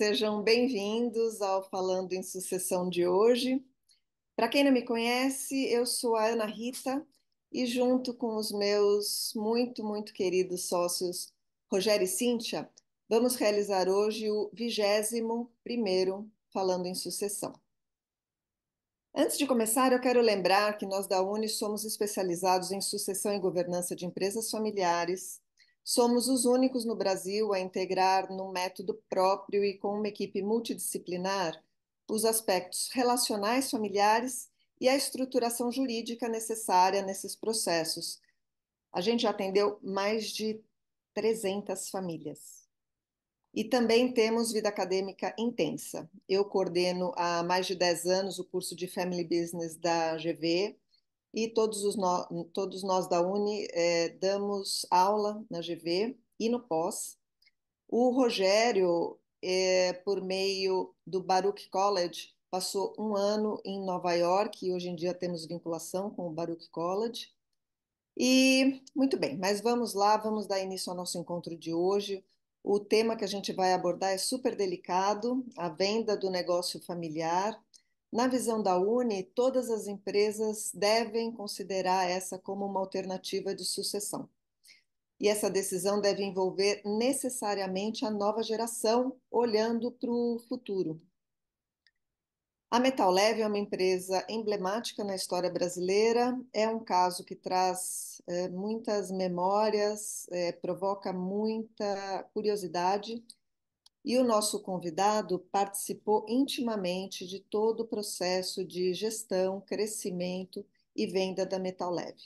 Sejam bem-vindos ao Falando em Sucessão de hoje. Para quem não me conhece, eu sou a Ana Rita e, junto com os meus muito queridos sócios Rogério e Cíntia, vamos realizar hoje o 21º Falando em Sucessão. Antes de começar, eu quero lembrar que nós da Uni somos especializados em sucessão e governança de empresas familiares. Somos os únicos no Brasil a integrar num método próprio e com uma equipe multidisciplinar os aspectos relacionais familiares e a estruturação jurídica necessária nesses processos. A gente já atendeu mais de 300 famílias. E também temos vida acadêmica intensa. Eu coordeno há mais de 10 anos o curso de Family Business da GV e todos nós da Uni damos aula na GV e no pós. O Rogério, por meio do Baruch College, passou um ano em Nova York e hoje em dia temos vinculação com o Baruch College. E muito bem, mas vamos lá, vamos dar início ao nosso encontro de hoje. O tema que a gente vai abordar é super delicado, a venda do negócio familiar. Na visão da Uni, todas as empresas devem considerar essa como uma alternativa de sucessão. E essa decisão deve envolver necessariamente a nova geração, olhando para o futuro. A Metal Leve é uma empresa emblemática na história brasileira, é um caso que traz muitas memórias, provoca muita curiosidade, e o nosso convidado participou intimamente de todo o processo de gestão, crescimento e venda da Metal Leve.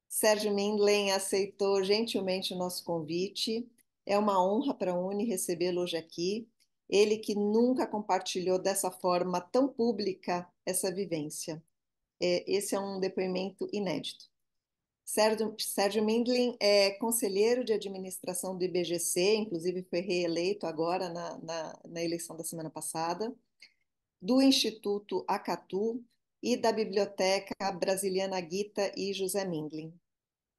Sérgio Mindlen aceitou gentilmente o nosso convite. É uma honra para a Uni recebê-lo hoje aqui. Ele que nunca compartilhou dessa forma tão pública essa vivência. Esse é um depoimento inédito. Sérgio Mindlen é conselheiro de administração do IBGC, inclusive foi reeleito agora na eleição da semana passada, do Instituto Acatu e da Biblioteca Brasiliana Gita e José Mindlen.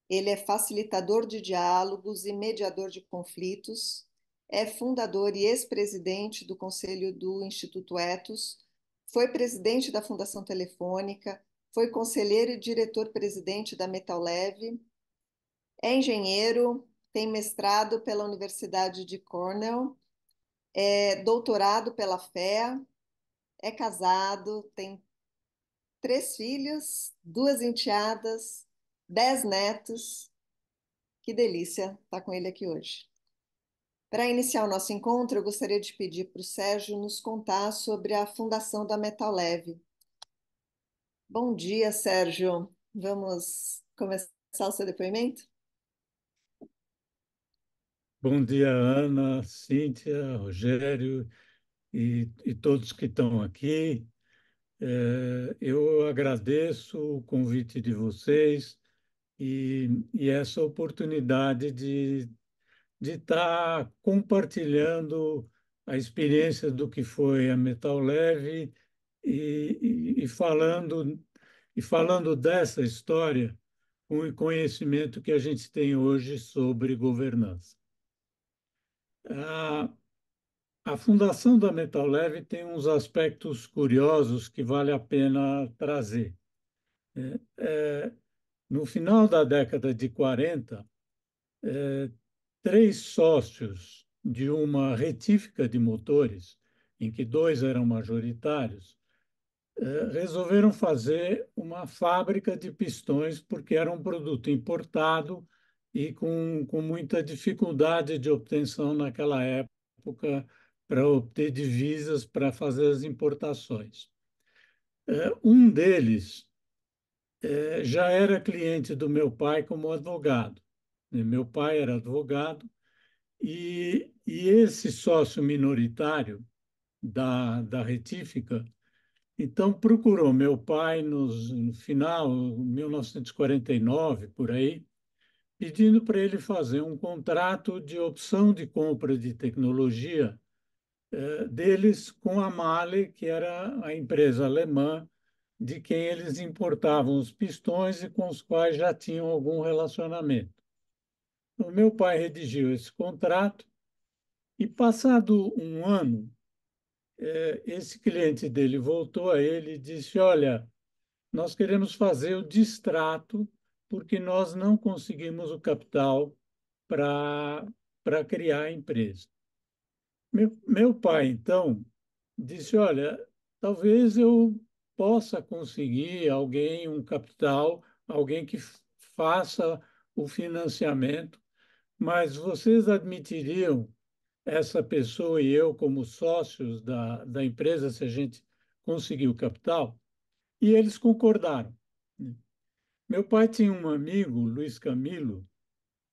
Ele é facilitador de diálogos e mediador de conflitos, é fundador e ex-presidente do Conselho do Instituto Etos, foi presidente da Fundação Telefônica, foi conselheiro e diretor-presidente da Metal Leve, é engenheiro, tem mestrado pela Universidade de Cornell, é doutorado pela FEA, é casado, tem 3 filhos, 2 enteadas, 10 netos. Que delícia estar com ele aqui hoje. Para iniciar o nosso encontro, eu gostaria de pedir para o Sérgio nos contar sobre a fundação da Metal Leve. Bom dia, Sérgio. Vamos começar o seu depoimento? Bom dia, Ana, Cíntia, Rogério e todos que estão aqui. Eu agradeço o convite de vocês e essa oportunidade de estar compartilhando a experiência do que foi a Metal Leve e falando dessa história com o conhecimento que a gente tem hoje sobre governança. A, a fundação da Metal Leve tem uns aspectos curiosos que vale a pena trazer. No final da década de 40, 3 sócios de uma retífica de motores, em que 2 eram majoritários, resolveram fazer uma fábrica de pistões, porque era um produto importado e com muita dificuldade de obtenção naquela época para obter divisas para fazer as importações. Um deles já era cliente do meu pai como advogado. Meu pai era advogado e esse sócio minoritário da retífica então procurou meu pai no final, 1949, por aí, pedindo para ele fazer um contrato de opção de compra de tecnologia deles com a MAHLE, que era a empresa alemã de quem eles importavam os pistões e com os quais já tinham algum relacionamento. O meu pai redigiu esse contrato E passado um ano, esse cliente dele voltou a ele e disse: Olha, nós queremos fazer o distrato porque nós não conseguimos o capital para criar a empresa. Meu pai, então, disse: Olha, talvez eu possa conseguir alguém, um capital, alguém que faça o financiamento, mas vocês admitiriam essa pessoa e eu como sócios da empresa se a gente conseguir o capital? E eles concordaram. Meu pai tinha um amigo, Luiz Camilo,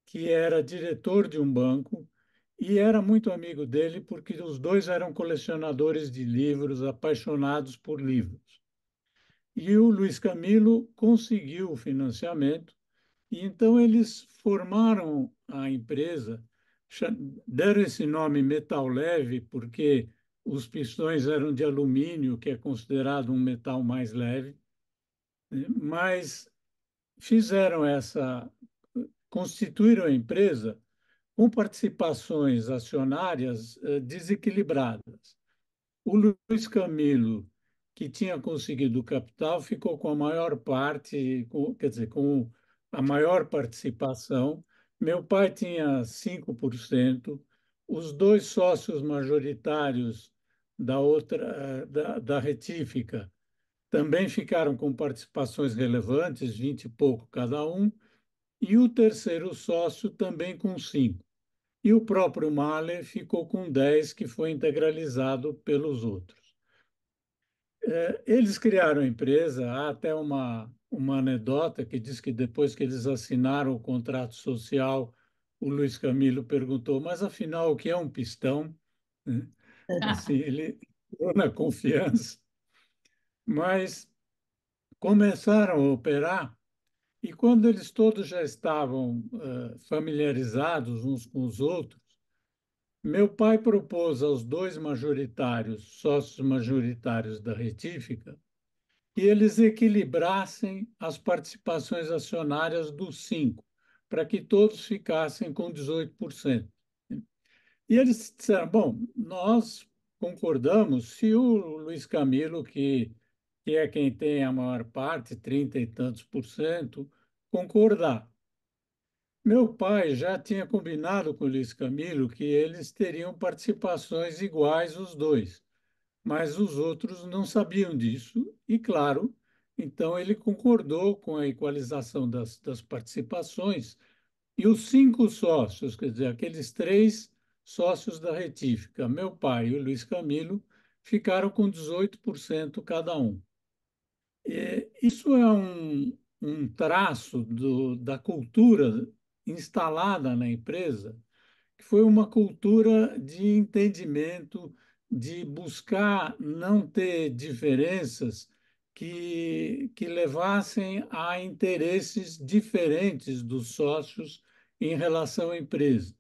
que era diretor de um banco e era muito amigo dele porque os dois eram colecionadores de livros, apaixonados por livros. E o Luiz Camilo conseguiu o financiamento e então eles formaram a empresa, deram esse nome Metal Leve porque os pistões eram de alumínio, que é considerado um metal mais leve, né? Mas fizeram constituíram a empresa com participações acionárias desequilibradas. O Luiz Camilo, que tinha conseguido o capital, ficou com a maior parte, quer dizer, com a maior participação. Meu pai tinha 5%. Os dois sócios majoritários da outra, da retífica, também ficaram com participações relevantes, 20 e pouco cada um, e o terceiro sócio também com 5. E o próprio Mahler ficou com 10, que foi integralizado pelos outros. Eles criaram a empresa, há até uma anedota que diz que depois que eles assinaram o contrato social, o Luiz Camilo perguntou, mas afinal, o que é um pistão? Né? Assim, ele entrou na confiança, mas começaram a operar e quando eles todos já estavam familiarizados uns com os outros, meu pai propôs aos dois majoritários, sócios majoritários da retífica, que eles equilibrassem as participações acionárias dos 5, para que todos ficassem com 18%. E eles disseram: bom, nós concordamos se o Luiz Camilo, que é quem tem a maior parte, 30 e tantos por cento, concordar. Meu pai já tinha combinado com o Luiz Camilo que eles teriam participações iguais os dois, mas os outros não sabiam disso e, claro, então ele concordou com a equalização das participações e os 5 sócios, quer dizer, aqueles 3 sócios da retífica, meu pai e o Luiz Camilo, ficaram com 18% cada um. Isso é um traço da cultura instalada na empresa, que foi uma cultura de entendimento, de buscar não ter diferenças que levassem a interesses diferentes dos sócios em relação à empresa.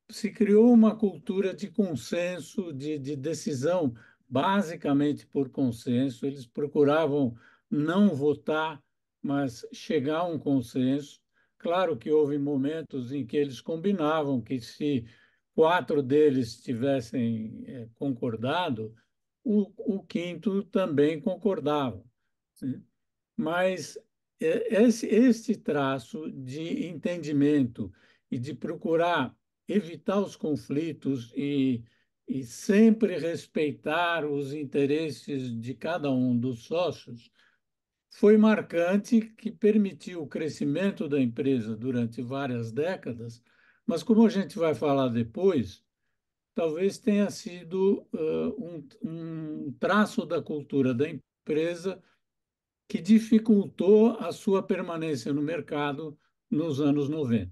Se criou uma cultura de consenso, de decisão, basicamente por consenso. Eles procuravam não votar, mas chegar a um consenso. Claro que houve momentos em que eles combinavam que, se 4 deles tivessem concordado, o quinto também concordava, né? Mas este traço de entendimento e de procurar evitar os conflitos e sempre respeitar os interesses de cada um dos sócios foi marcante, que permitiu o crescimento da empresa durante várias décadas, mas como a gente vai falar depois, talvez tenha sido um traço da cultura da empresa que dificultou a sua permanência no mercado nos anos 90.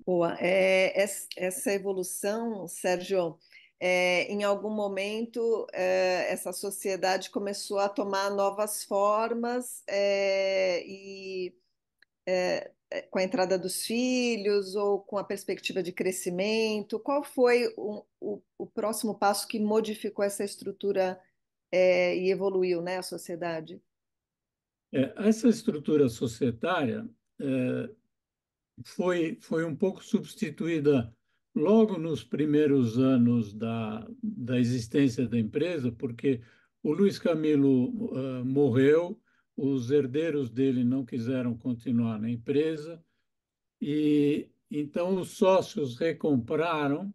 Boa. Essa evolução, Sérgio, em algum momento essa sociedade começou a tomar novas formas com a entrada dos filhos ou com a perspectiva de crescimento. Qual foi o próximo passo que modificou essa estrutura e evoluiu, né, a sociedade? Essa estrutura societária foi um pouco substituída logo nos primeiros anos da existência da empresa, porque o Luiz Camilo morreu, os herdeiros dele não quiseram continuar na empresa, e então os sócios recompraram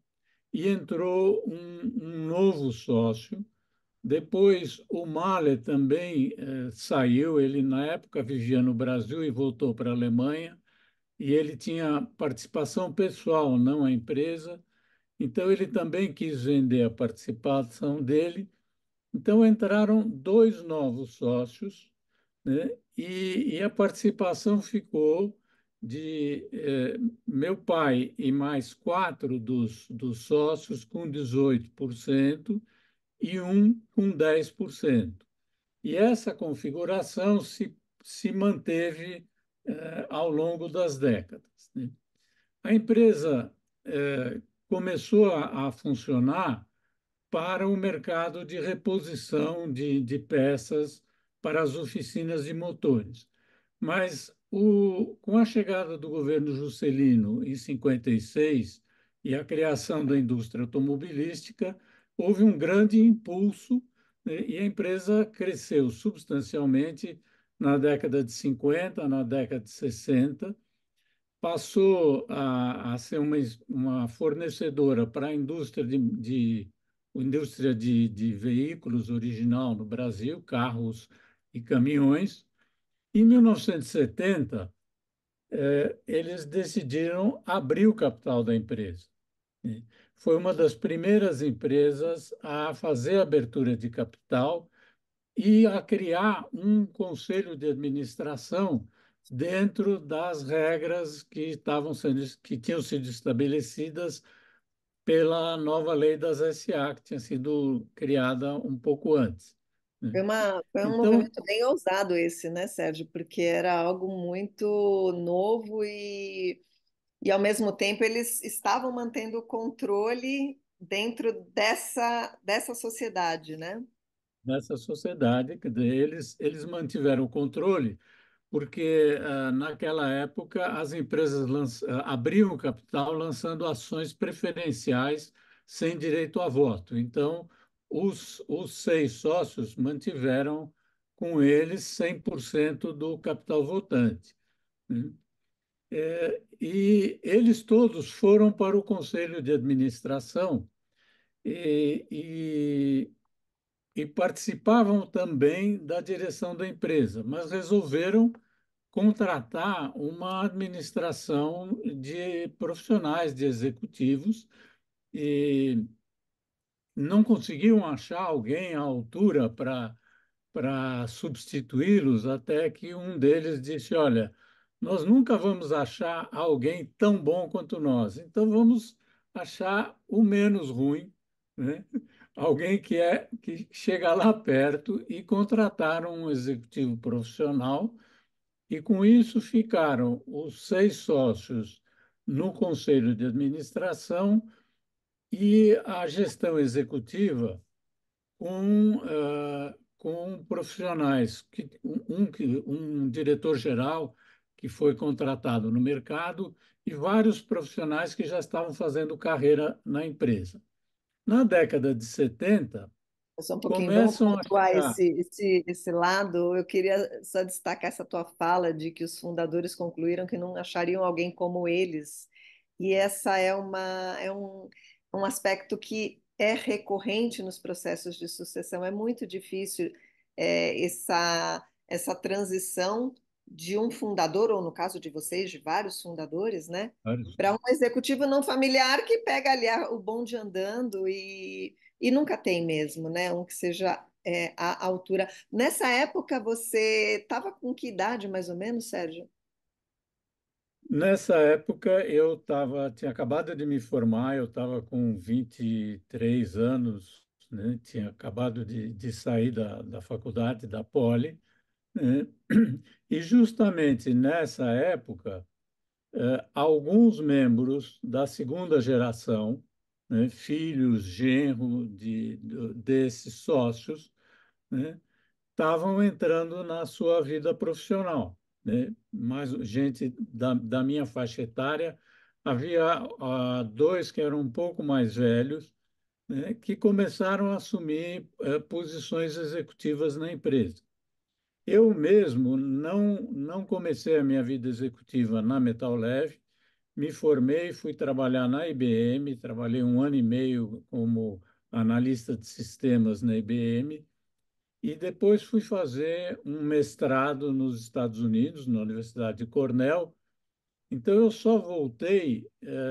e entrou um novo sócio. Depois o Mahler também saiu, ele na época vivia no Brasil e voltou para a Alemanha, e ele tinha participação pessoal, não a empresa, então ele também quis vender a participação dele. Então entraram dois novos sócios, né? E a participação ficou de meu pai e mais quatro dos sócios com 18% e um com 10%. E essa configuração se manteve ao longo das décadas, né? A empresa começou a funcionar para o mercado de reposição de peças para as oficinas de motores. Mas com a chegada do governo Juscelino em 56 e a criação da indústria automobilística, houve um grande impulso, né, e a empresa cresceu substancialmente na década de 50, na década de 60, passou a ser uma fornecedora para a indústria de veículos original no Brasil, carros e caminhões. Em 1970, eles decidiram abrir o capital da empresa, né? Foi uma das primeiras empresas a fazer abertura de capital e a criar um conselho de administração dentro das regras que tinham sido estabelecidas pela nova lei das SA, que tinha sido criada um pouco antes, né? Foi um Então, movimento bem ousado esse, né, Sérgio? Porque era algo muito novo e ao mesmo tempo, eles estavam mantendo o controle dentro dessa sociedade, né? nessa sociedade, quer dizer, eles mantiveram o controle, porque naquela época as empresas abriam o capital lançando ações preferenciais sem direito a voto. Então, os seis sócios mantiveram com eles 100% do capital votante, né? E eles todos foram para o conselho de administração e, e e participavam também da direção da empresa, mas resolveram contratar uma administração de profissionais, de executivos, e não conseguiam achar alguém à altura para substituí-los, até que um deles disse: Olha, nós nunca vamos achar alguém tão bom quanto nós, então vamos achar o menos ruim, né? Alguém que chega lá perto, e contrataram um executivo profissional, e com isso ficaram os seis sócios no conselho de administração e a gestão executiva com profissionais, um diretor-geral que foi contratado no mercado e vários profissionais que já estavam fazendo carreira na empresa. Na década de 70, Só um pouquinho, vamos começam a pontuar chegar. esse lado. Eu queria só destacar essa tua fala de que os fundadores concluíram que não achariam alguém como eles. E essa um aspecto que é recorrente nos processos de sucessão. É muito difícil essa transição de um fundador, ou no caso de vocês, de vários fundadores, né? Para um executivo não familiar que pega ali o bonde andando e nunca tem mesmo, né? Um que seja à altura. Nessa época, você estava com que idade, mais ou menos, Sérgio? Nessa época, tinha acabado de me formar, eu estava com 23 anos, né? Tinha acabado de sair da faculdade, da Poli, né? E justamente nessa época, alguns membros da segunda geração, né, filhos, genro desses sócios, né, estavam entrando na sua vida profissional. né? Mais gente da minha faixa etária. Havia dois que eram um pouco mais velhos, né, que começaram a assumir posições executivas na empresa. Eu mesmo não comecei a minha vida executiva na Metal Leve, me formei, fui trabalhar na IBM, trabalhei um ano e meio como analista de sistemas na IBM, e depois fui fazer um mestrado nos Estados Unidos, na Universidade de Cornell. Então, eu só voltei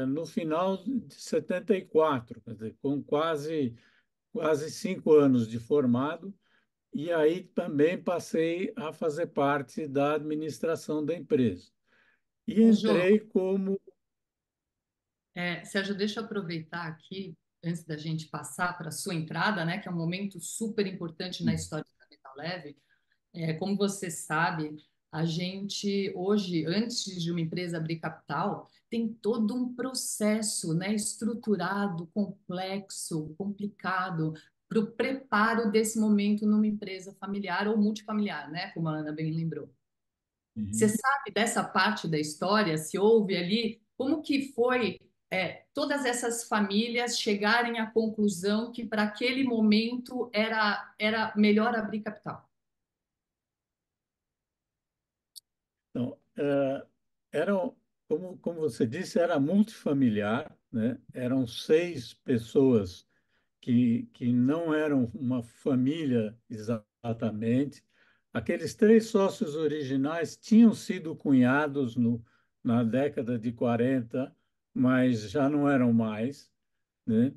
no final de 74, quer dizer, com quase 5 anos de formado, e aí também passei a fazer parte da administração da empresa. E Ô, Jô, entrei como. Sérgio, deixa eu aproveitar aqui, antes da gente passar para a sua entrada, né, que é um momento super importante na história da Metal Leve. Como você sabe, a gente hoje, antes de uma empresa abrir capital, tem todo um processo, né, estruturado, complexo, complicado, para o preparo desse momento numa empresa familiar ou multifamiliar, né, como a Ana bem lembrou. Você Uhum. sabe dessa parte da história? Se houve ali, como que foi todas essas famílias chegarem à conclusão que para aquele momento era melhor abrir capital? Então, como você disse, era multifamiliar, né? Eram 6 pessoas que não eram uma família exatamente. Aqueles 3 sócios originais tinham sido cunhados na década de 40, mas já não eram mais, né?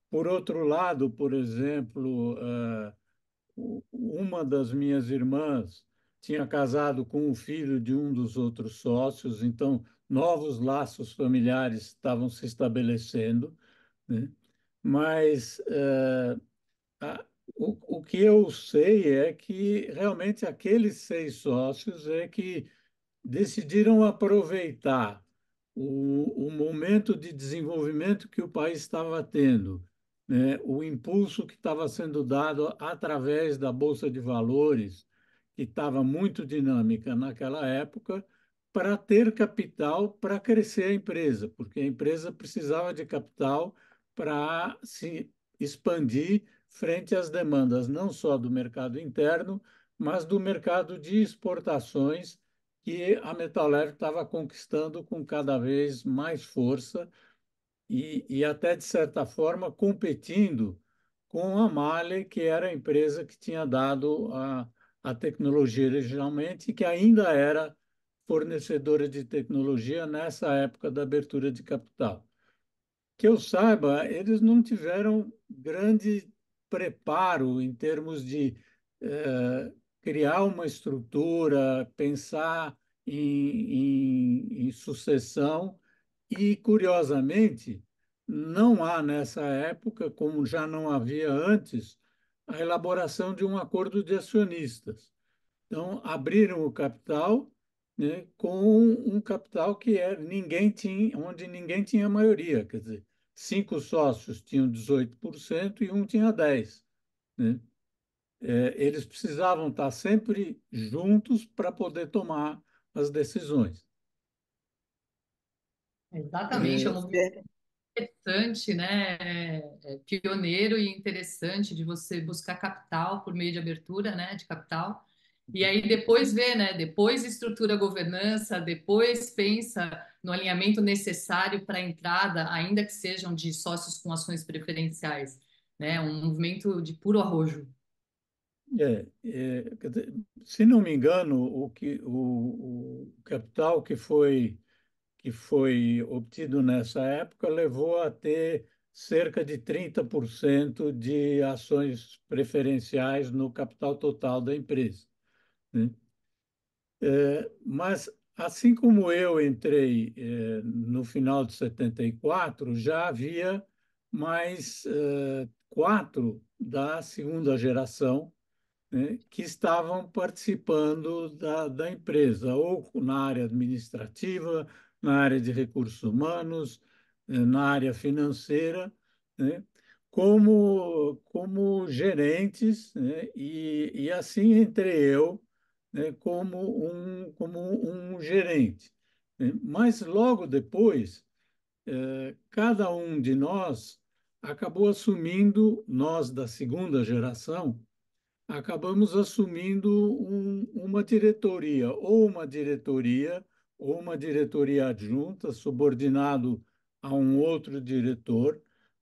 Por outro lado, por exemplo, uma das minhas irmãs tinha casado com o filho de um dos outros sócios, então novos laços familiares estavam se estabelecendo, né? Mas a- o que eu sei é que realmente aqueles 6 sócios é que decidiram aproveitar o momento de desenvolvimento que o país estava tendo, né? O impulso que estava sendo dado através da Bolsa de Valores, que estava muito dinâmica naquela época, para ter capital para crescer a empresa, porque a empresa precisava de capital para se expandir frente às demandas não só do mercado interno, mas do mercado de exportações que a Metal Leve estava conquistando com cada vez mais força e até, de certa forma, competindo com a Male, que era a empresa que tinha dado a tecnologia originalmente e que ainda era fornecedora de tecnologia nessa época da abertura de capital. Que eu saiba, eles não tiveram grande preparo em termos de criar uma estrutura, pensar em sucessão, e, curiosamente, não há nessa época, como já não havia antes, a elaboração de um acordo de acionistas. Então, abriram o capital, né, com um capital que ninguém tinha, onde ninguém tinha maioria, quer dizer, 5 sócios tinham 18% e um tinha 10%, né? Eles precisavam estar sempre juntos para poder tomar as decisões. Exatamente, é um É, movimento interessante, né? Pioneiro e interessante de você buscar capital por meio de abertura, né? De capital. E aí depois vê, né? Depois estrutura a governança, depois pensa no alinhamento necessário para a entrada, ainda que sejam de sócios com ações preferenciais, né? Um movimento de puro arrojo. quer dizer, se não me engano, o capital que foi obtido nessa época levou a ter cerca de 30% de ações preferenciais no capital total da empresa, né? Mas, assim como eu entrei no final de 74, já havia mais 4 da segunda geração, né, que estavam participando da empresa, ou na área administrativa, na área de recursos humanos, na área financeira, né, como gerentes, né, e assim entrei eu né, como um gerente, né? Mas logo depois, cada um de nós acabou assumindo, nós da segunda geração, acabamos assumindo uma diretoria, ou uma diretoria adjunta, subordinado a um outro diretor,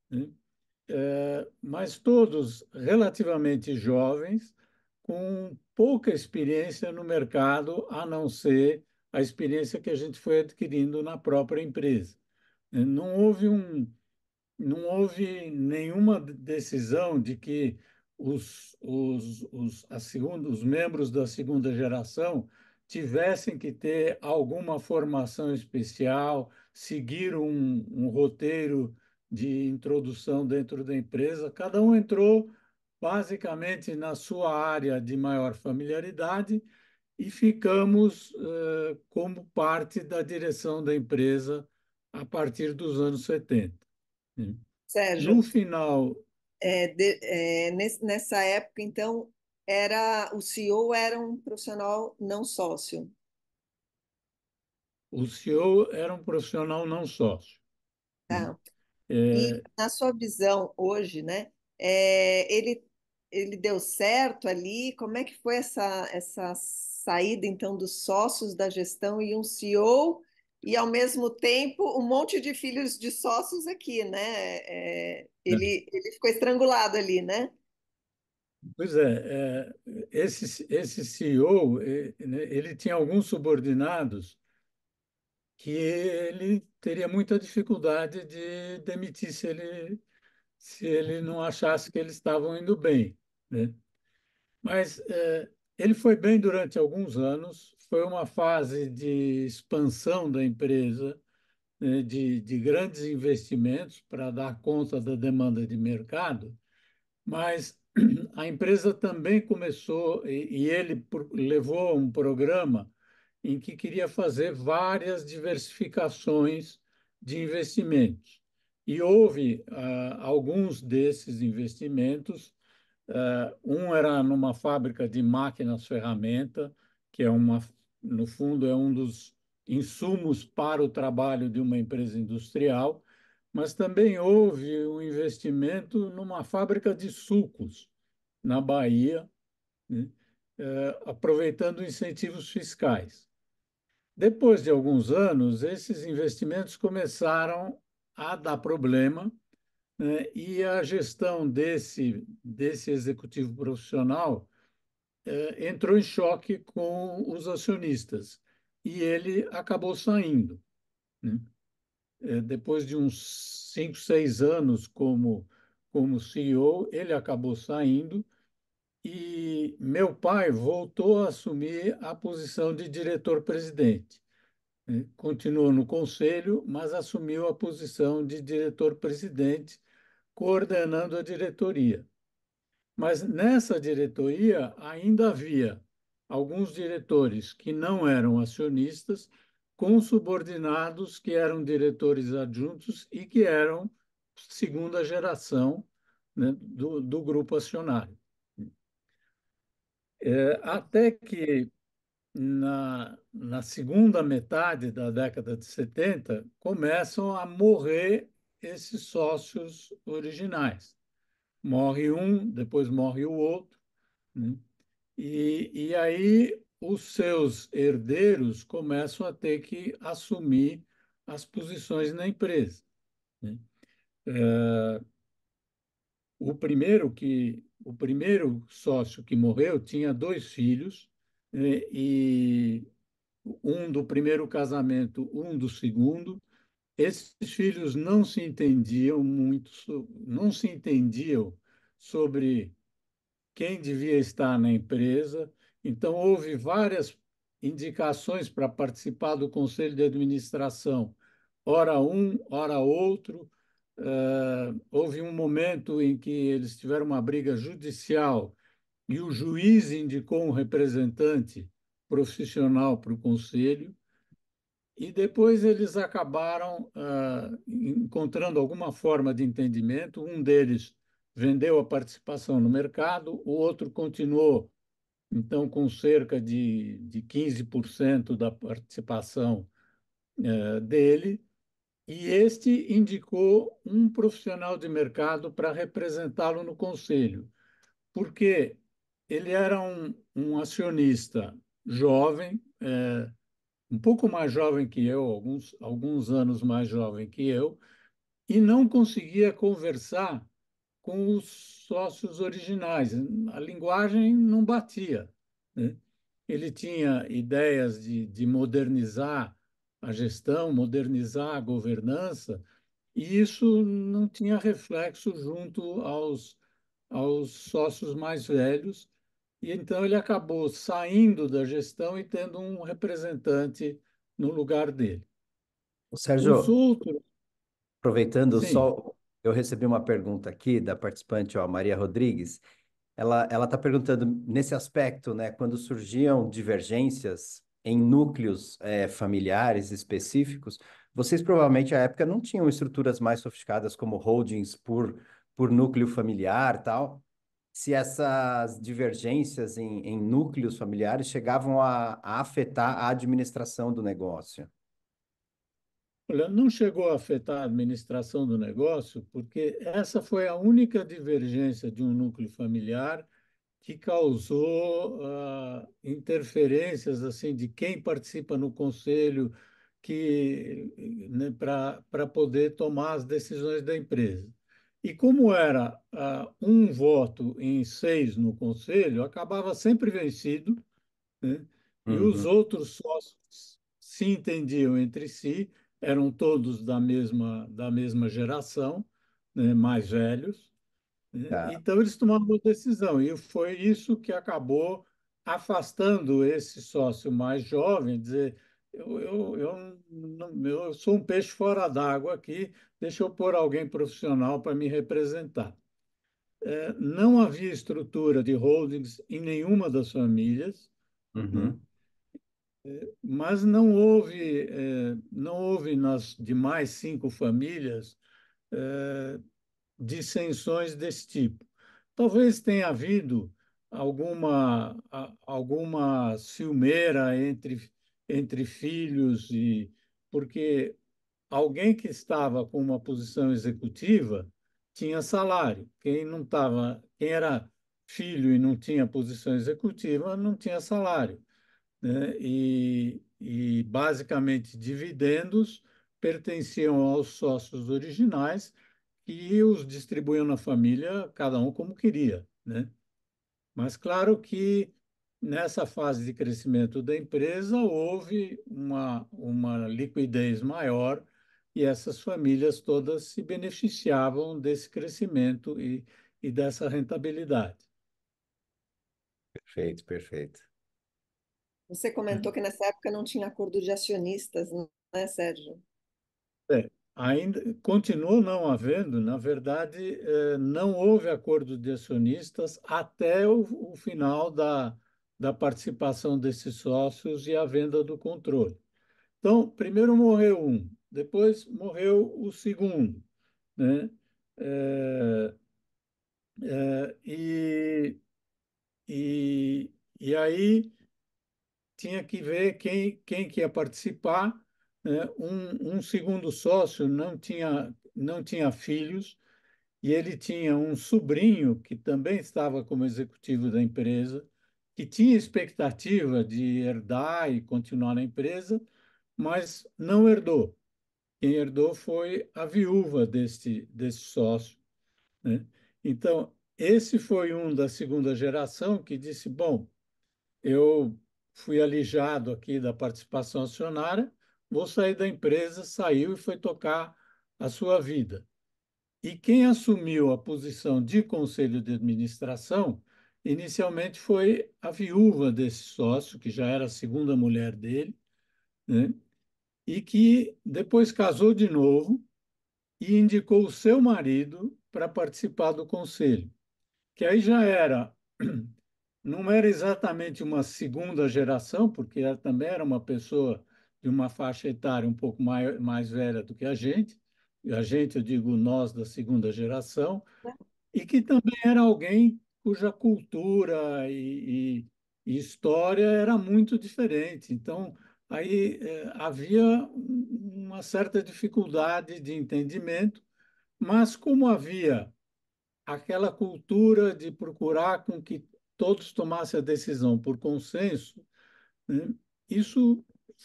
né? Mas todos relativamente jovens, com pouca experiência no mercado, a não ser a experiência que a gente foi adquirindo na própria empresa. Não houve nenhuma decisão de que os membros da segunda geração tivessem que ter alguma formação especial, seguir um roteiro de introdução dentro da empresa. Cada um entrou basicamente na sua área de maior familiaridade e ficamos como parte da direção da empresa a partir dos anos 70. No Sérgio, final, nessa época, então, era o CEO era um profissional não sócio. o CEO era um profissional não sócio, né? Tá? E É, na sua visão hoje, né? Ele deu certo ali? Como é que foi essa saída então dos sócios da gestão e um CEO e ao mesmo tempo um monte de filhos de sócios aqui, né? Ele ficou estrangulado ali, né? pois esse CEO, né, ele tinha alguns subordinados que ele teria muita dificuldade de demitir se ele não achasse que eles estavam indo bem, né? Mas ele foi bem durante alguns anos, foi uma fase de expansão da empresa, né, de grandes investimentos para dar conta da demanda de mercado, mas a empresa também começou, e ele levou um programa em que queria fazer várias diversificações de investimentos. E houve alguns desses investimentos. Um era numa fábrica de máquinas ferramenta, que no fundo, é um dos insumos para o trabalho de uma empresa industrial, mas também houve um investimento numa fábrica de sucos na Bahia, né? Aproveitando incentivos fiscais. Depois de alguns anos, esses investimentos começaram a dar problema, né? E a gestão desse executivo profissional entrou em choque com os acionistas e ele acabou saindo, né? Depois de uns 5, 6 anos como CEO, ele acabou saindo e meu pai voltou a assumir a posição de diretor-presidente, né? Continuou no conselho, mas assumiu a posição de diretor-presidente, coordenando a diretoria. Mas nessa diretoria ainda havia alguns diretores que não eram acionistas, com subordinados que eram diretores adjuntos e que eram segunda geração, né, do grupo acionário. Até que na segunda metade da década de 70 começam a morrer esses sócios originais. Morre um, depois morre o outro, né? E aí os seus herdeiros começam a ter que assumir as posições na empresa, né? O primeiro sócio que morreu tinha 2 filhos, né? E um do primeiro casamento, um do segundo. Esses filhos não se entendiam muito, não se entendiam sobre quem devia estar na empresa. Então, houve várias indicações para participar do conselho de administração, ora um, ora outro. Houve um momento em que eles tiveram uma briga judicial e o juiz indicou um representante profissional para o conselho. E depois eles acabaram encontrando alguma forma de entendimento. Um deles vendeu a participação no mercado, o outro continuou então com cerca de 15% da participação dele, e este indicou um profissional de mercado para representá-lo no conselho, porque ele era um acionista jovem, um pouco mais jovem que eu, alguns anos mais jovem que eu, e não conseguia conversar com os sócios originais. A linguagem não batia, né? Ele tinha ideias de modernizar a gestão, modernizar a governança, e isso não tinha reflexo junto aos sócios mais velhos, e então ele acabou saindo da gestão e tendo um representante no lugar dele. Os Sérgio, outros, aproveitando sim. só, eu recebi uma pergunta aqui da participante, ó, Maria Rodrigues. Ela está perguntando nesse aspecto, né, quando surgiam divergências em núcleos familiares específicos, vocês provavelmente à época não tinham estruturas mais sofisticadas como holdings por núcleo familiar, tal. Se essas divergências em núcleos familiares chegavam a afetar a administração do negócio. Olha, não chegou a afetar a administração do negócio, porque essa foi a única divergência de um núcleo familiar que causou interferências assim de quem participa no conselho que né, para poder tomar as decisões da empresa. E como era um voto em 6 no conselho, acabava sempre vencido, né? E os Uhum, outros sócios se entendiam entre si, eram todos da mesma geração, né, mais velhos, né? tá. Então eles tomaram uma decisão, e foi isso que acabou afastando esse sócio mais jovem, dizer, eu sou um peixe fora d'água aqui, deixa eu pôr alguém profissional para me representar. Não havia estrutura de holdings em nenhuma das famílias, né? Uhum, Mas não houve nas demais 5 famílias dissensões desse tipo. Talvez tenha havido alguma ciumeira entre filhos, porque alguém que estava com uma posição executiva tinha salário. Quem era filho e não tinha posição executiva não tinha salário, né? E basicamente dividendos pertenciam aos sócios originais e os distribuíam na família, cada um como queria, né? Mas claro que nessa fase de crescimento da empresa houve uma liquidez maior e essas famílias todas se beneficiavam desse crescimento e dessa rentabilidade. perfeito, perfeito. Você comentou que nessa época não tinha acordo de acionistas, né, Sérgio? Ainda continua não havendo, na verdade, não houve acordo de acionistas até o final da participação desses sócios e a venda do controle. Então, primeiro morreu um, depois morreu o segundo, né? É, e, e aí tinha que ver quem que ia participar, né? Um segundo sócio não tinha filhos, e ele tinha um sobrinho que também estava como executivo da empresa, que tinha expectativa de herdar e continuar na empresa, mas não herdou. Quem herdou foi a viúva desse sócio, né? Então, esse foi um da segunda geração que disse: bom, eu fui alijado aqui da participação acionária, vou sair da empresa, saiu e foi tocar a sua vida. E quem assumiu a posição de conselho de administração, inicialmente foi a viúva desse sócio, que já era a segunda mulher dele, né? E que depois casou de novo e indicou o seu marido para participar do conselho, que aí já não era exatamente uma segunda geração, porque ela também era uma pessoa de uma faixa etária um pouco mais velha do que a gente, e a gente, eu digo nós da segunda geração, e que também era alguém cuja cultura e história era muito diferente. Então, aí havia uma certa dificuldade de entendimento, mas como havia aquela cultura de procurar com que todos tomassem a decisão por consenso, né, isso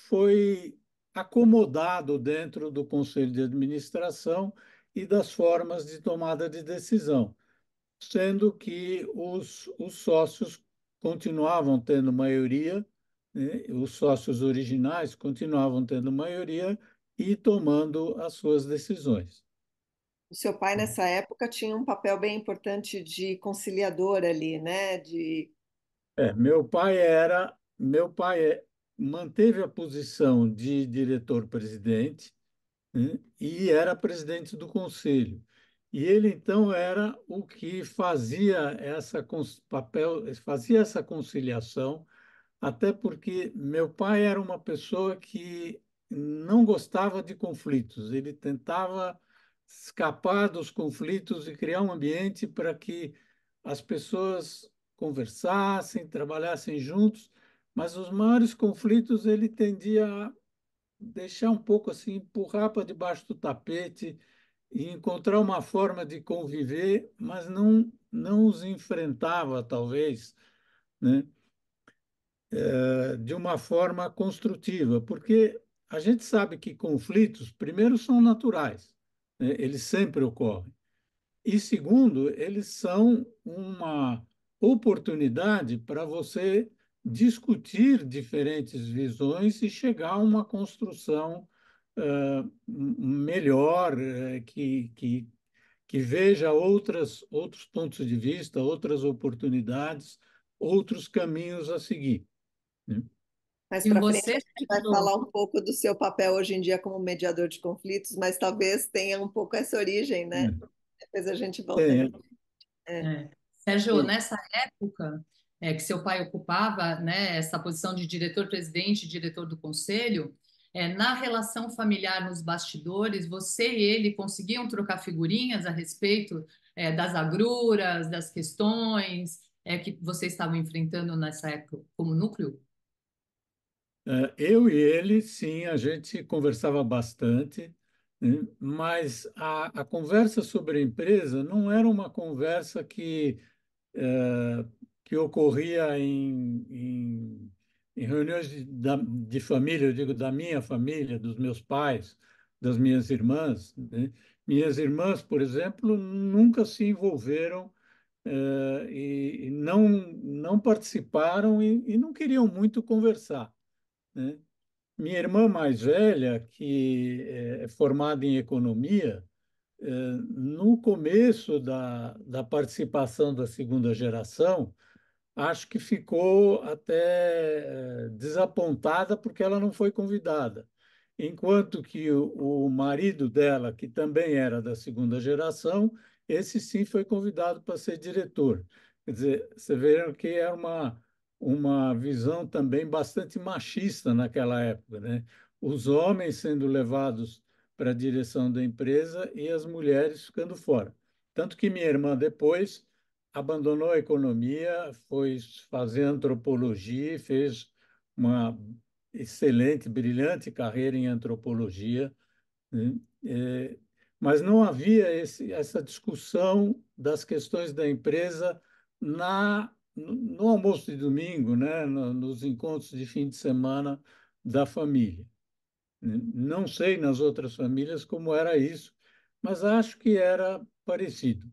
foi acomodado dentro do Conselho de Administração e das formas de tomada de decisão, sendo que os sócios continuavam tendo maioria, né, os sócios originais continuavam tendo maioria e tomando as suas decisões. O seu pai, nessa época, tinha um papel bem importante de conciliador ali, né? Manteve a posição de diretor-presidente, né, e era presidente do conselho. E ele então era o que fazia essa conciliação, até porque meu pai era uma pessoa que não gostava de conflitos. Ele tentava escapar dos conflitos e criar um ambiente para que as pessoas conversassem, trabalhassem juntos, mas os maiores conflitos ele tendia a deixar um pouco assim, empurrar para debaixo do tapete e encontrar uma forma de conviver, mas não os enfrentava, talvez, né, de uma forma construtiva, porque a gente sabe que conflitos, primeiro, são naturais, né, eles sempre ocorrem. E segundo, eles são uma oportunidade para você discutir diferentes visões e chegar a uma construção melhor, que veja outros pontos de vista, outras oportunidades, outros caminhos a seguir, né? Mais E para frente, a você, gente vai Sérgio, falar um pouco do seu papel hoje em dia como mediador de conflitos, mas talvez tenha um pouco essa origem, né? Depois a gente volta Tem, nisso. É. Sérgio, E, nessa época que seu pai ocupava, né, essa posição de diretor-presidente, diretor do conselho, na relação familiar nos bastidores, você e ele conseguiam trocar figurinhas a respeito das agruras, das questões que vocês estavam enfrentando nessa época como núcleo? Eu e ele, sim, a gente conversava bastante, né? Mas a conversa sobre a empresa não era uma conversa eh, que ocorria em reuniões de família, eu digo da minha família, dos meus pais, das minhas irmãs, né? Minhas irmãs, por exemplo, nunca se envolveram, e não participaram e não queriam muito conversar, né? Minha irmã mais velha, que é formada em economia, no começo da participação da segunda geração, acho que ficou até desapontada porque ela não foi convidada. Enquanto que o marido dela, que também era da segunda geração, esse sim foi convidado para ser diretor. Quer dizer, você vê que era uma visão também bastante machista naquela época, né? Os homens sendo levados para a direção da empresa e as mulheres ficando fora. Tanto que minha irmã depois abandonou a economia, foi fazer antropologia, e fez uma excelente, brilhante carreira em antropologia, né? É, mas não havia essa discussão das questões da empresa no almoço de domingo, né? Nos encontros de fim de semana da família. Não sei nas outras famílias como era isso, mas acho que era parecido.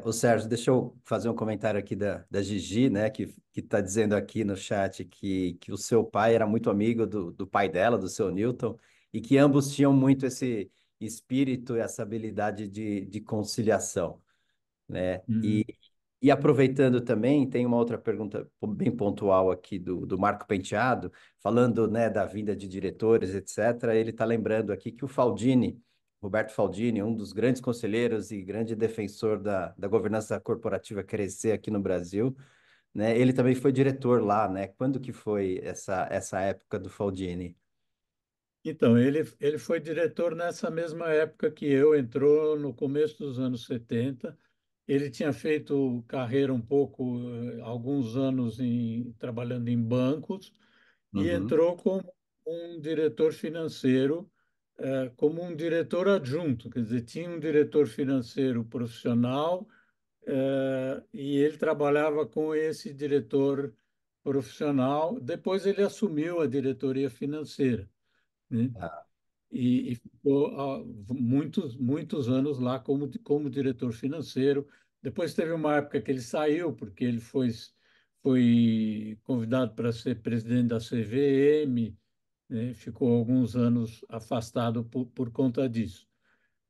ô Sérgio, deixa eu fazer um comentário aqui da Gigi, né, que está dizendo aqui no chat que o seu pai era muito amigo do pai dela, do seu Newton, e que ambos tinham muito esse espírito e essa habilidade de conciliação, né? Uhum. E aproveitando também, tem uma outra pergunta bem pontual aqui do Marco Penteado, falando, né, da vinda de diretores, etc. Ele está lembrando aqui que o Faldini, Roberto Faldini, um dos grandes conselheiros e grande defensor da governança corporativa crescer aqui no Brasil, né, ele também foi diretor lá, né? Quando que foi essa época do Faldini? Então, ele foi diretor nessa mesma época que eu, entrou no começo dos anos 70. Ele tinha feito carreira um pouco, alguns anos trabalhando em bancos, e Uhum. entrou como um diretor financeiro, como um diretor adjunto, quer dizer, tinha um diretor financeiro profissional, e ele trabalhava com esse diretor profissional. Depois ele assumiu a diretoria financeira, né? Ah, E ficou muitos anos lá como diretor financeiro. Depois teve uma época que ele saiu, porque ele foi convidado para ser presidente da CVM, né? Ficou alguns anos afastado por conta disso.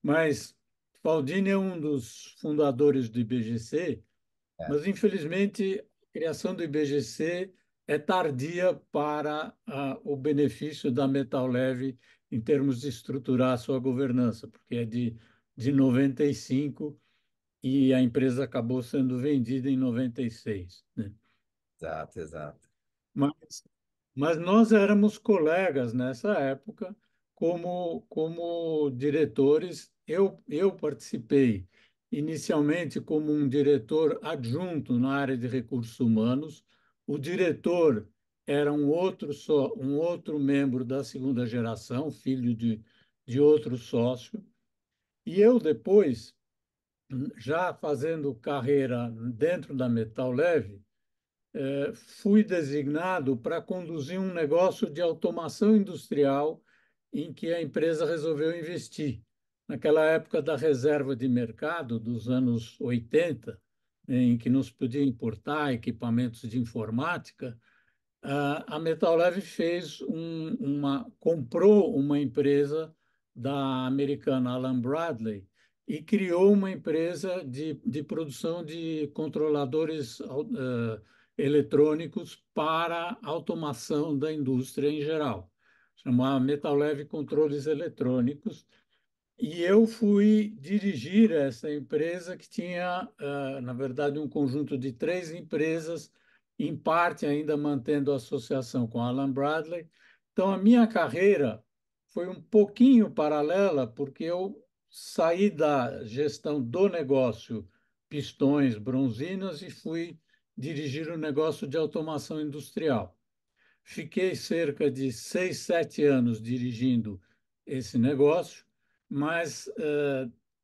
Mas Faldini é um dos fundadores do IBGC, é, mas, infelizmente, a criação do IBGC é tardia para o benefício da Metal Leve em termos de estruturar a sua governança, porque é de 95 e a empresa acabou sendo vendida em 96, né? exato, exato. Mas nós éramos colegas nessa época, como diretores. Eu participei inicialmente como um diretor adjunto na área de recursos humanos. O diretor era um outro membro da segunda geração, filho de outro sócio. E eu depois, já fazendo carreira dentro da Metal Leve, fui designado para conduzir um negócio de automação industrial em que a empresa resolveu investir. Naquela época da reserva de mercado, dos anos 80, em que não se podia importar equipamentos de informática, a Metal Leve comprou uma empresa da americana Allen Bradley e criou uma empresa de produção de controladores eletrônicos para automação da indústria em geral. Chamava Metal Leve Controles Eletrônicos, e eu fui dirigir essa empresa que tinha, na verdade, um conjunto de três empresas, em parte ainda mantendo a associação com a Alan Bradley. Então, a minha carreira foi um pouquinho paralela, porque eu saí da gestão do negócio pistões, bronzinas e fui dirigir o negócio de automação industrial. Fiquei cerca de 6, 7 anos dirigindo esse negócio, mas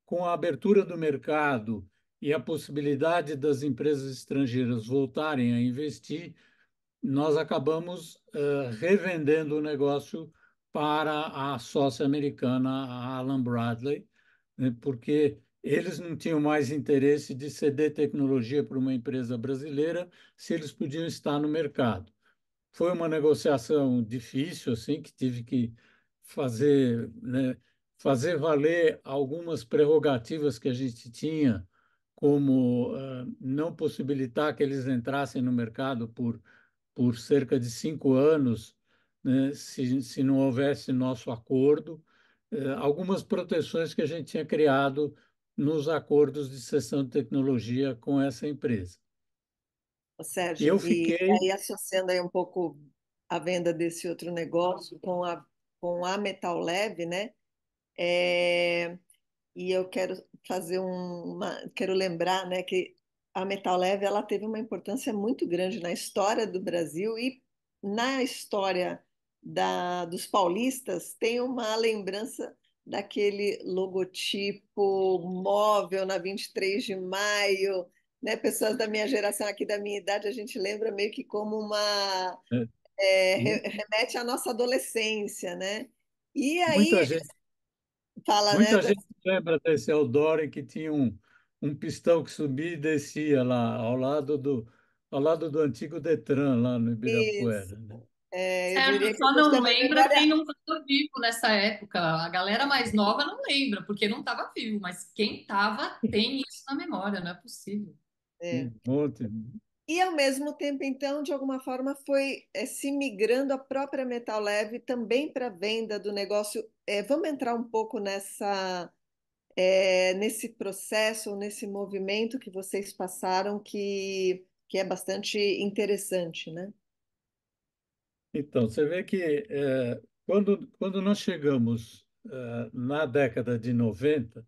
com a abertura do mercado e a possibilidade das empresas estrangeiras voltarem a investir, nós acabamos revendendo o negócio para a sócia americana, a Allen Bradley, né, porque eles não tinham mais interesse de ceder tecnologia para uma empresa brasileira se eles podiam estar no mercado. Foi uma negociação difícil, assim, que tive que fazer, né, fazer valer algumas prerrogativas que a gente tinha, como não possibilitar que eles entrassem no mercado por cerca de 5 anos, né, se não houvesse nosso acordo, algumas proteções que a gente tinha criado nos acordos de cessão de tecnologia com essa empresa. Ô, Sérgio, Eu e fiquei. aí associando aí um pouco a venda desse outro negócio com a Metal Leve, né? É, e eu quero quero lembrar, né, que a Metal Leve ela teve uma importância muito grande na história do Brasil e na história dos paulistas tem uma lembrança daquele logotipo móvel na 23 de maio, né? Pessoas da minha geração aqui da minha idade a gente lembra meio que como eh, remete à nossa adolescência, né? E Muita aí gente, fala, né? muita gente lembra desse Eldorem que tinha um pistão que subia e descia lá ao lado do antigo Detran, lá no Isso. Ibirapuera, né? Eu Sérgio, diria que só você não tem uma lembra memória. quem não estava vivo nessa época. A galera mais nova não lembra, porque não estava vivo, mas quem estava tem isso na memória, não é possível. É. Um monte. E ao mesmo tempo, então, de alguma forma, foi se migrando a própria Metal Leve também para a venda do negócio. Vamos entrar um pouco nesse processo, nesse movimento que vocês passaram, que é bastante interessante, né? Então, você vê que quando nós chegamos na década de 90,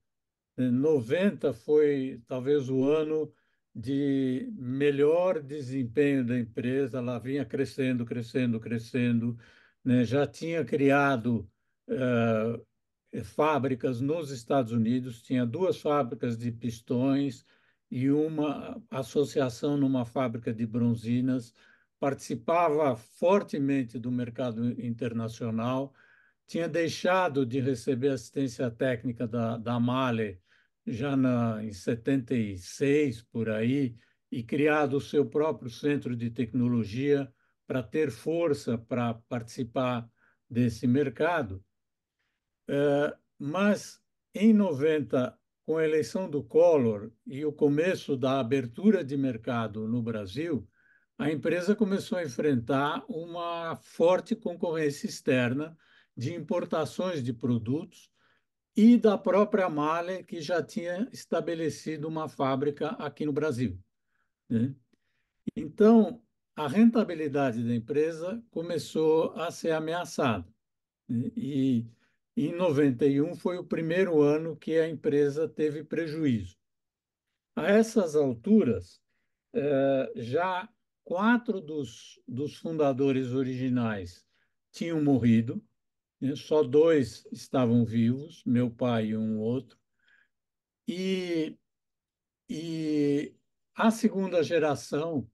90 foi talvez o ano de melhor desempenho da empresa, ela vinha crescendo, crescendo, crescendo, né? Já tinha criado fábricas nos Estados Unidos, tinha duas fábricas de pistões e uma associação numa fábrica de bronzinas, participava fortemente do mercado internacional, tinha deixado de receber assistência técnica da Mahle já em 76, por aí, e criado o seu próprio centro de tecnologia para ter força para participar desse mercado. Mas em 90, com a eleição do Collor e o começo da abertura de mercado no Brasil, a empresa começou a enfrentar uma forte concorrência externa de importações de produtos e da própria Mahle, que já tinha estabelecido uma fábrica aqui no Brasil, né? Então, a rentabilidade da empresa começou a ser ameaçada, né? E em 91 foi o primeiro ano que a empresa teve prejuízo. A essas alturas, já quatro dos fundadores originais tinham morrido, né? Só dois estavam vivos, meu pai e um outro. E, e a segunda geração,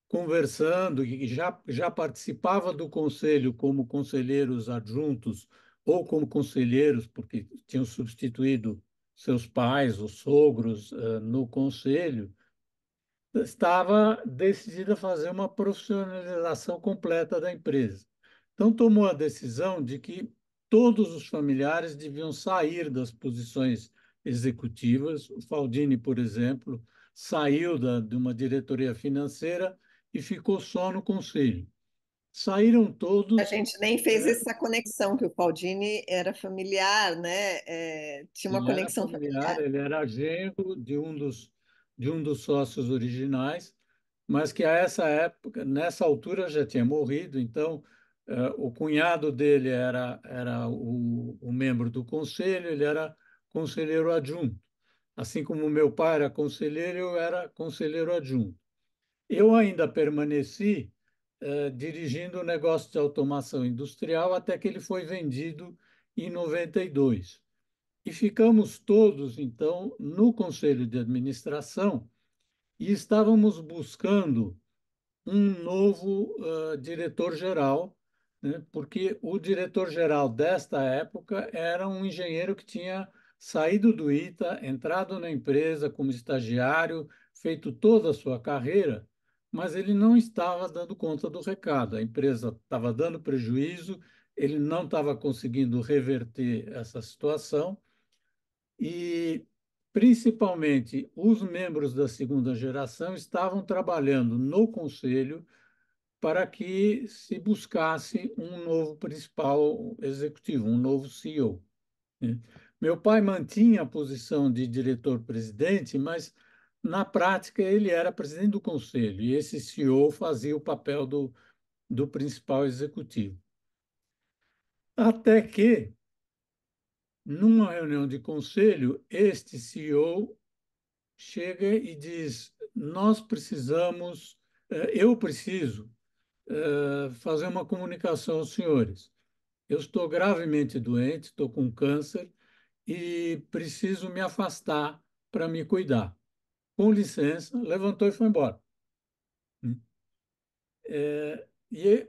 conversando, e já participava do conselho como conselheiros adjuntos ou como conselheiros, porque tinham substituído seus pais, os sogros, no conselho, estava decidida a fazer uma profissionalização completa da empresa. Então, tomou a decisão de que todos os familiares deviam sair das posições executivas. O Faldini, por exemplo, saiu de uma diretoria financeira e ficou só no conselho. Saíram A todos. gente nem fez eh, essa conexão, que o Faldini era familiar, né? Tinha uma Ele era conexão familiar, familiar. ele era genro de um dos sócios originais, mas que a essa época, nessa altura, já tinha morrido. Então, o cunhado dele era o membro do conselho, ele era conselheiro adjunto. Assim como meu pai era conselheiro, eu era conselheiro adjunto. Eu ainda permaneci dirigindo o negócio de automação industrial até que ele foi vendido em 92. E ficamos todos, então, no conselho de administração e estávamos buscando um novo diretor-geral, né? Porque o diretor-geral desta época era um engenheiro que tinha saído do ITA, entrado na empresa como estagiário, feito toda a sua carreira, mas ele não estava dando conta do recado. A empresa estava dando prejuízo, ele não estava conseguindo reverter essa situação e, principalmente, os membros da segunda geração estavam trabalhando no conselho para que se buscasse um novo principal executivo, um novo CEO, né? Meu pai mantinha a posição de diretor-presidente, mas na prática ele era presidente do conselho e esse CEO fazia o papel do principal executivo. Até que, numa reunião de conselho, este CEO chega e diz: Nós precisamos, eu preciso fazer uma comunicação aos senhores. Eu estou gravemente doente, estou com câncer e preciso me afastar para me cuidar. Com licença, levantou e foi embora. E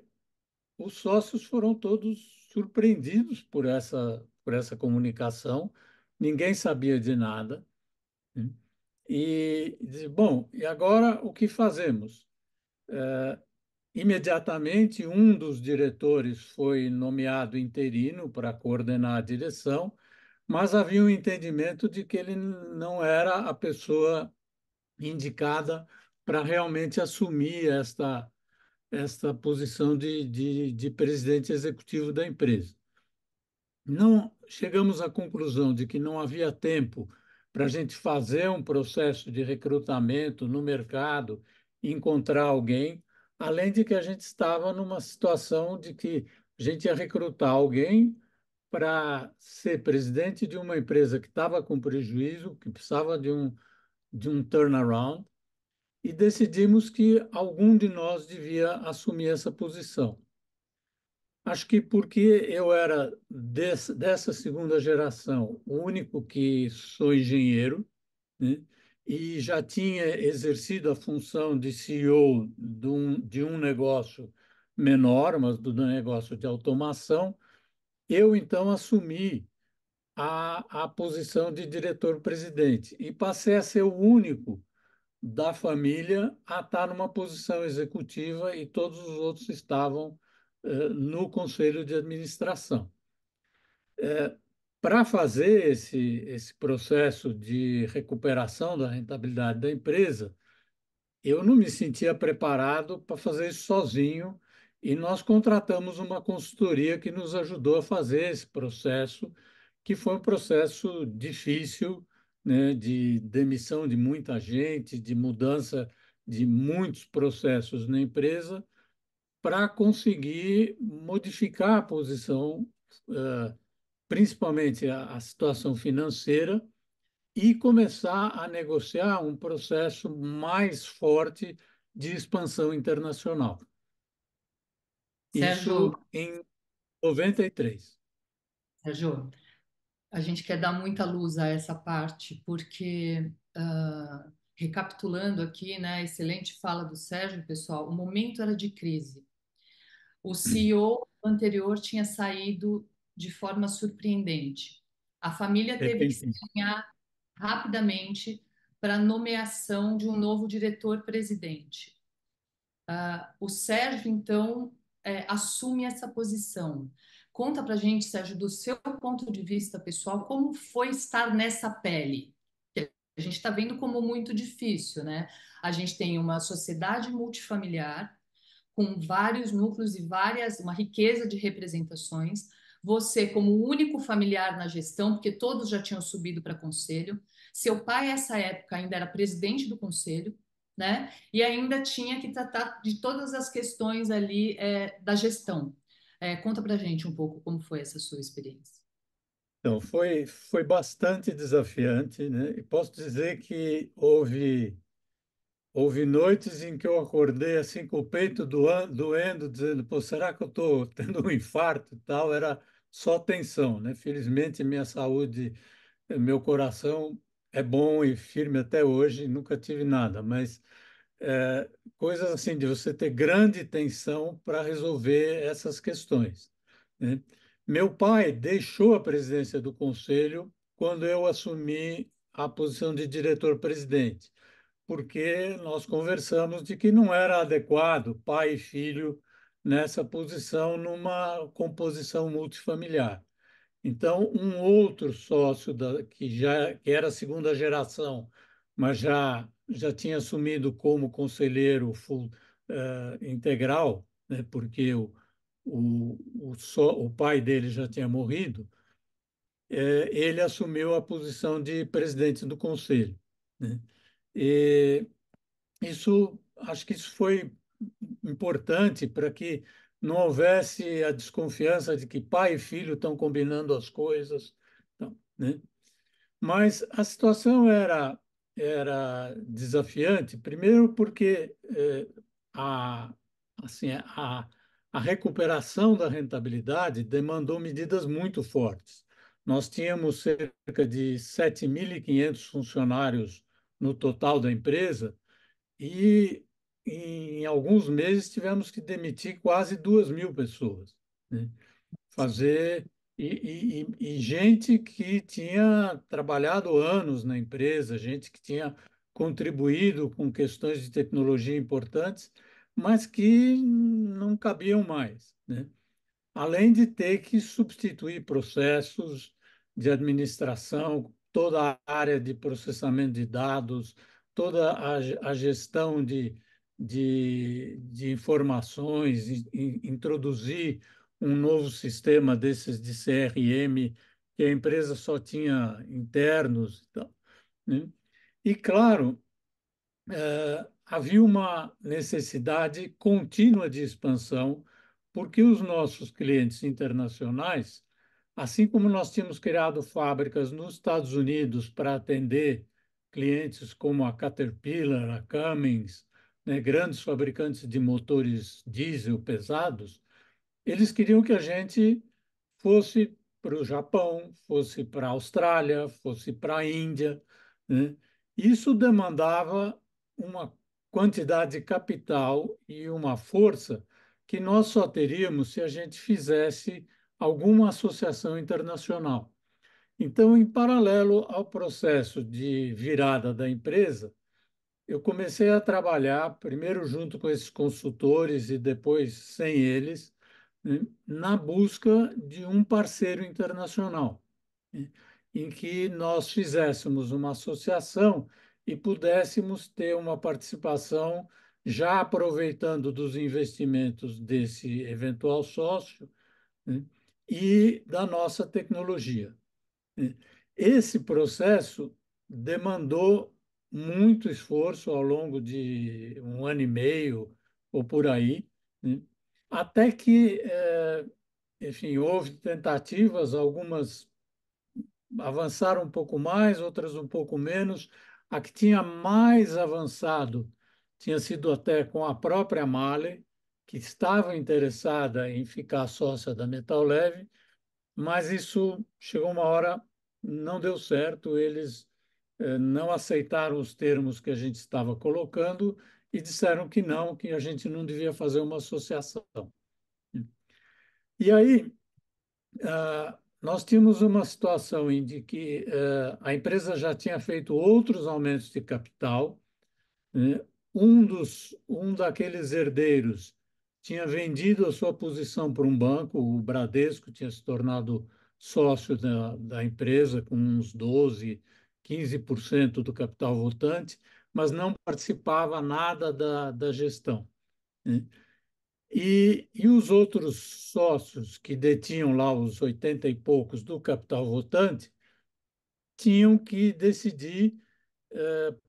os sócios foram todos surpreendidos por essa comunicação, ninguém sabia de nada, né? E diz, bom, e agora o que fazemos? Imediatamente, um dos diretores foi nomeado interino para coordenar a direção, mas havia um entendimento de que ele não era a pessoa indicada para realmente assumir esta posição de presidente executivo da empresa. Não chegamos à conclusão de que não havia tempo para a gente fazer um processo de recrutamento no mercado, encontrar alguém, além de que a gente estava numa situação de que a gente ia recrutar alguém para ser presidente de uma empresa que estava com prejuízo, que precisava de um turnaround, e decidimos que algum de nós devia assumir essa posição. Acho que porque eu era dessa segunda geração, o único que sou engenheiro, né? E já tinha exercido a função de CEO de um negócio menor, mas do negócio de automação, eu então assumi a posição de diretor-presidente e passei a ser o único da família a estar numa posição executiva e todos os outros estavam no conselho de administração. Para fazer esse processo de recuperação da rentabilidade da empresa, eu não me sentia preparado para fazer isso sozinho e nós contratamos uma consultoria que nos ajudou a fazer esse processo, que foi um processo difícil, né, de demissão de muita gente, de mudança de muitos processos na empresa, para conseguir modificar a posição, principalmente a situação financeira, e começar a negociar um processo mais forte de expansão internacional. Sérgio, Isso em 93. Sérgio, a gente quer dar muita luz a essa parte, porque, recapitulando aqui, né, excelente fala do Sérgio, pessoal, o momento era de crise. O CEO anterior tinha saído de forma surpreendente. A família teve que se Repentino. alinhar rapidamente para a nomeação de um novo diretor-presidente. O Sérgio, então, assume essa posição. Conta para a gente, Sérgio, do seu ponto de vista pessoal, como foi estar nessa pele? A gente está vendo como muito difícil, né? A gente tem uma sociedade multifamiliar com vários núcleos e uma riqueza de representações. Você, como o único familiar na gestão, porque todos já tinham subido para conselho. Seu pai, nessa época, ainda era presidente do conselho, né? E ainda tinha que tratar de todas as questões ali da gestão. Conta para gente um pouco como foi essa sua experiência. Então, foi bastante desafiante, né? E posso dizer que houve noites em que eu acordei assim com o peito doendo, dizendo, pô, será que eu estou tendo um infarto e tal? Era só tensão, né? Felizmente, minha saúde, meu coração é bom e firme até hoje, nunca tive nada, mas coisas assim de você ter grande tensão para resolver essas questões, né? Meu pai deixou a presidência do conselho quando eu assumi a posição de diretor-presidente, porque nós conversamos de que não era adequado pai e filho nessa posição numa composição multifamiliar. Então, um outro sócio que era a segunda geração, mas já tinha assumido como conselheiro integral, né, porque o pai dele já tinha morrido, ele assumiu a posição de presidente do conselho, né? E acho que isso foi importante para que não houvesse a desconfiança de que pai e filho estão combinando as coisas, então, né? Mas a situação era desafiante, primeiro porque a, assim, a recuperação da rentabilidade demandou medidas muito fortes. Nós tínhamos cerca de 7.500 funcionários no total da empresa, e em alguns meses tivemos que demitir quase 2.000 pessoas, né? Fazer e gente que tinha trabalhado anos na empresa, gente que tinha contribuído com questões de tecnologia importantes, mas que não cabiam mais, né? Além de ter que substituir processos de administração, toda a área de processamento de dados, toda a gestão de informações, introduzir um novo sistema desses de CRM, que a empresa só tinha internos e tal, né? E, claro, havia uma necessidade contínua de expansão, porque os nossos clientes internacionais Assim como nós tínhamos criado fábricas nos Estados Unidos para atender clientes como a Caterpillar, a Cummins, né, grandes fabricantes de motores diesel pesados, eles queriam que a gente fosse para o Japão, fosse para a Austrália, fosse para a Índia, né? Isso demandava uma quantidade de capital e uma força que nós só teríamos se a gente fizesse alguma associação internacional. Então, em paralelo ao processo de virada da empresa, eu comecei a trabalhar, primeiro junto com esses consultores e depois sem eles, né, na busca de um parceiro internacional, né, em que nós fizéssemos uma associação e pudéssemos ter uma participação, já aproveitando dos investimentos desse eventual sócio, né, e da nossa tecnologia. Esse processo demandou muito esforço ao longo de um ano e meio ou por aí, né? Até que, enfim, houve tentativas, algumas avançaram um pouco mais, outras um pouco menos. A que tinha mais avançado tinha sido até com a própria Male, que estava interessada em ficar sócia da Metal Leve, mas isso chegou uma hora, não deu certo, eles não aceitaram os termos que a gente estava colocando e disseram que não, que a gente não devia fazer uma associação. E aí, nós tínhamos uma situação em de que a empresa já tinha feito outros aumentos de capital, né? Um daqueles herdeiros tinha vendido a sua posição para um banco, o Bradesco tinha se tornado sócio da empresa com uns 12, 15% do capital votante, mas não participava nada da gestão, né? E os outros sócios que detinham lá os 80 e poucos do capital votante tinham que decidir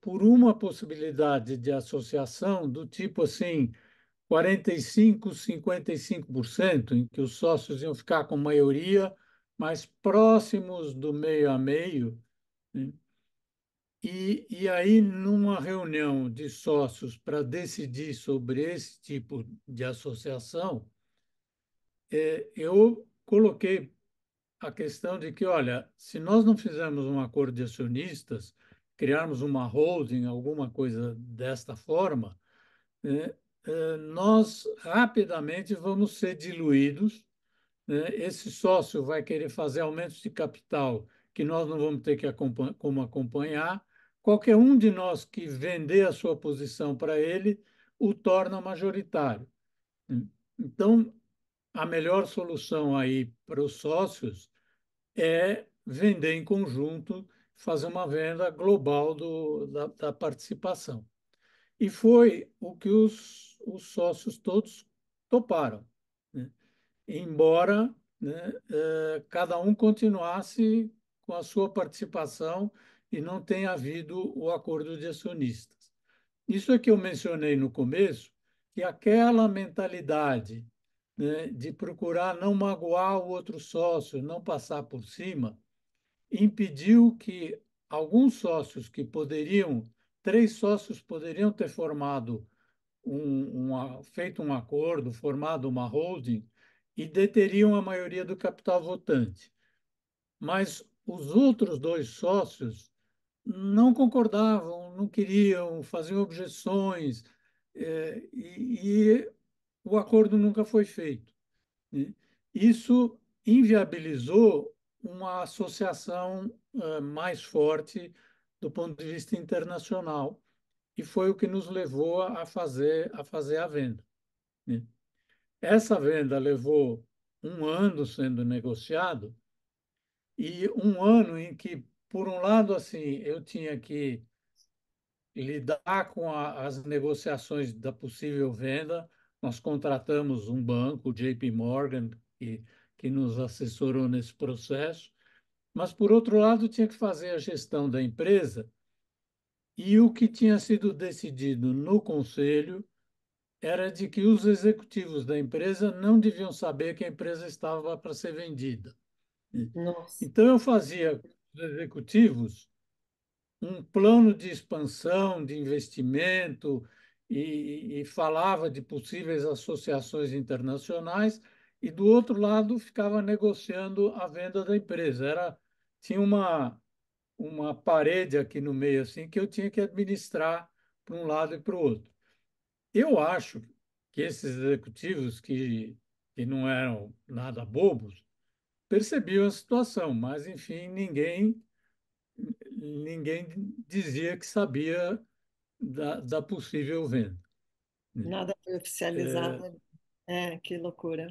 por uma possibilidade de associação do tipo assim, 45, 55%, em que os sócios iam ficar com maioria, mais próximos do meio a meio, né? E aí, numa reunião de sócios para decidir sobre esse tipo de associação, eu coloquei a questão de que, olha, se nós não fizermos um acordo de acionistas, criarmos uma holding, alguma coisa desta forma, né, nós rapidamente vamos ser diluídos, né? Esse sócio vai querer fazer aumentos de capital que nós não vamos ter como acompanhar. Qualquer um de nós que vender a sua posição para ele o torna majoritário, né? Então, a melhor solução aí para os sócios é vender em conjunto, fazer uma venda global da participação. E foi o que os sócios todos toparam, né? Embora, né, cada um continuasse com a sua participação e não tenha havido o acordo de acionistas. Isso é que eu mencionei no começo, que aquela mentalidade, né, de procurar não magoar o outro sócio, não passar por cima, impediu que alguns sócios que poderiam, três sócios poderiam ter formado feito um acordo, formado uma holding e deteriam a maioria do capital votante. Mas os outros dois sócios não concordavam, não queriam, faziam objeções, e o acordo nunca foi feito, né? Isso inviabilizou uma associação mais forte do ponto de vista internacional e foi o que nos levou a fazer a venda, né? Essa venda levou um ano sendo negociado e um ano em que, por um lado, assim, eu tinha que lidar com as negociações da possível venda. Nós contratamos um banco, o JP Morgan, que nos assessorou nesse processo, mas, por outro lado, tinha que fazer a gestão da empresa e o que tinha sido decidido no conselho era de que os executivos da empresa não deviam saber que a empresa estava para ser vendida. Nossa, Então, eu fazia com os executivos um plano de expansão, de investimento, e falava de possíveis associações internacionais, e do outro lado ficava negociando a venda da empresa. Tinha uma parede aqui no meio assim que eu tinha que administrar para um lado e para o outro. Eu acho que esses executivos que não eram nada bobos percebiam a situação, mas enfim, ninguém dizia que sabia da possível venda. nada foi oficializado. É, que loucura.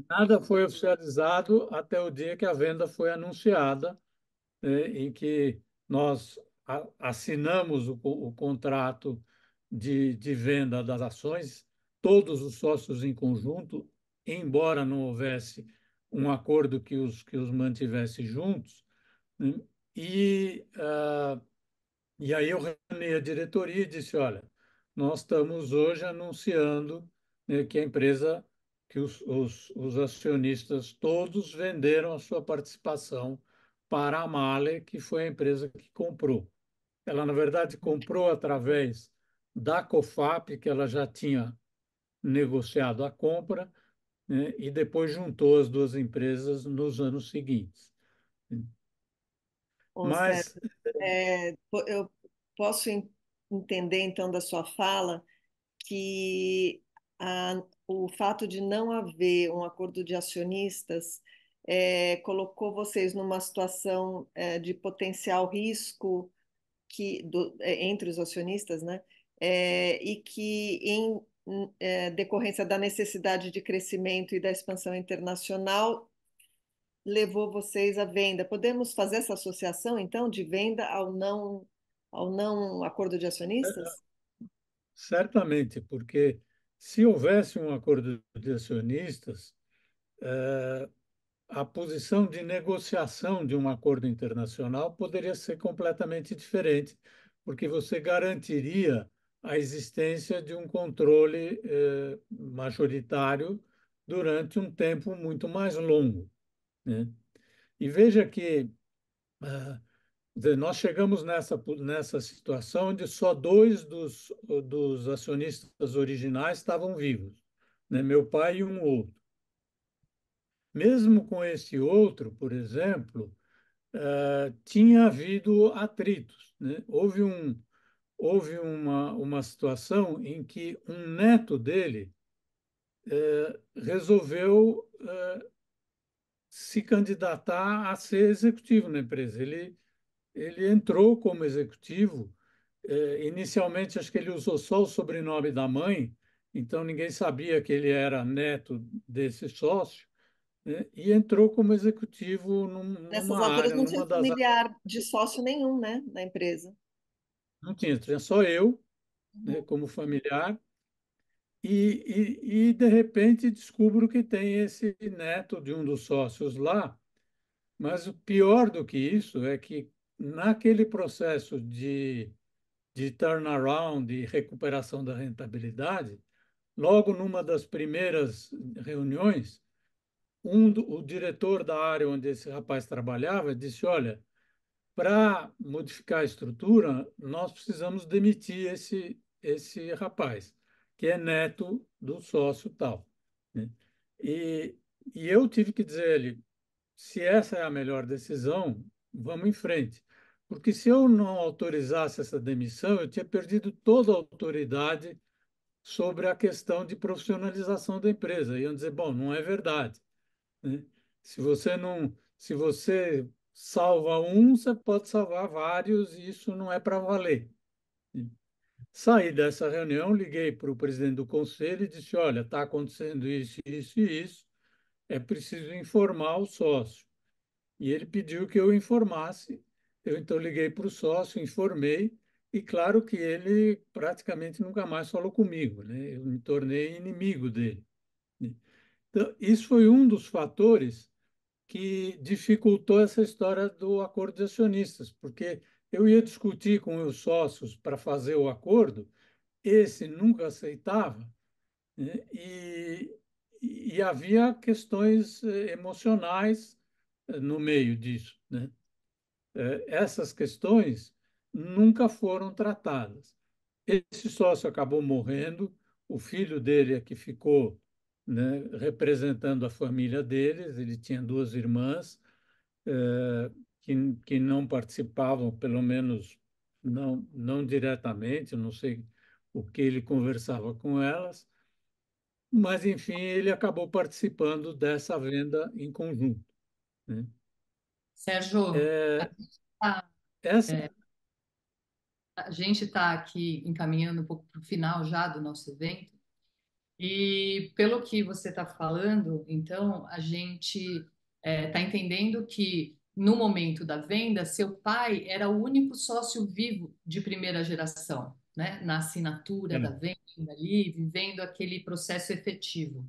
Nada foi oficializado até o dia que a venda foi anunciada, em que nós assinamos o contrato de venda das ações, todos os sócios em conjunto, embora não houvesse um acordo que os mantivesse juntos, né? E E aí eu reuni a diretoria e disse, olha, nós estamos hoje anunciando, né, que a empresa, que os acionistas todos venderam a sua participação para a Male, que foi a empresa que comprou. Ela, na verdade, comprou através da COFAP, que ela já tinha negociado a compra, né, e depois juntou as duas empresas nos anos seguintes. Ô, Sérgio, Mas eu posso entender então da sua fala que o fato de não haver um acordo de acionistas colocou vocês numa situação de potencial risco entre os acionistas, né? E que em decorrência da necessidade de crescimento e da expansão internacional levou vocês à venda. Podemos fazer essa associação, então, de venda ao não acordo de acionistas? certamente, porque se houvesse um acordo de acionistas, a posição de negociação de um acordo internacional poderia ser completamente diferente, porque você garantiria a existência de um controle majoritário durante um tempo muito mais longo, né? E veja que quer dizer, nós chegamos nessa situação onde só dois dos acionistas originais estavam vivos, né? Meu pai e um outro. Mesmo com esse outro, por exemplo, tinha havido atritos, né? Houve uma situação em que um neto dele resolveu se candidatar a ser executivo na empresa. Ele entrou como executivo. Inicialmente, acho que ele usou só o sobrenome da mãe, então ninguém sabia que ele era neto desse sócio, né? E entrou como executivo Nessas numa alturas área, não numa tinha das áreas. familiar de sócio nenhum, né, na empresa. Não tinha só eu, né, Uhum. como familiar, e de repente descubro que tem esse neto de um dos sócios lá, mas o pior do que isso é que naquele processo de turnaround, de recuperação da rentabilidade, logo numa das primeiras reuniões, o diretor da área onde esse rapaz trabalhava disse: olha, para modificar a estrutura, nós precisamos demitir esse rapaz, que é neto do sócio tal, né? E, e eu tive que dizer a ele: se essa é a melhor decisão, vamos em frente. Porque se eu não autorizasse essa demissão, eu tinha perdido toda a autoridade sobre a questão de profissionalização da empresa. Iam dizer, bom, não é verdade, né? Se você salva um, você pode salvar vários e isso não é para valer. Saí dessa reunião, liguei para o presidente do conselho e disse, olha, está acontecendo isso, isso e isso, é preciso informar o sócio. E ele pediu que eu informasse. Eu então liguei para o sócio, informei, e claro que ele praticamente nunca mais falou comigo, né? Eu me tornei inimigo dele, né? Então, isso foi um dos fatores que dificultou essa história do acordo de acionistas, porque eu ia discutir com os sócios para fazer o acordo, esse nunca aceitava, né? E havia questões emocionais no meio disso, né? Essas questões nunca foram tratadas. Esse sócio acabou morrendo, o filho dele é que ficou, né, representando a família deles, ele tinha duas irmãs, que não participavam, pelo menos não diretamente, eu não sei o que ele conversava com elas, mas, enfim, ele acabou participando dessa venda em conjunto, né? Sérgio, É, a essa, a gente está aqui encaminhando um pouco para o final já do nosso evento. E pelo que você está falando, então, a gente está entendendo que no momento da venda, seu pai era o único sócio vivo de primeira geração, né? Na assinatura da é, venda ali, vivendo aquele processo efetivo.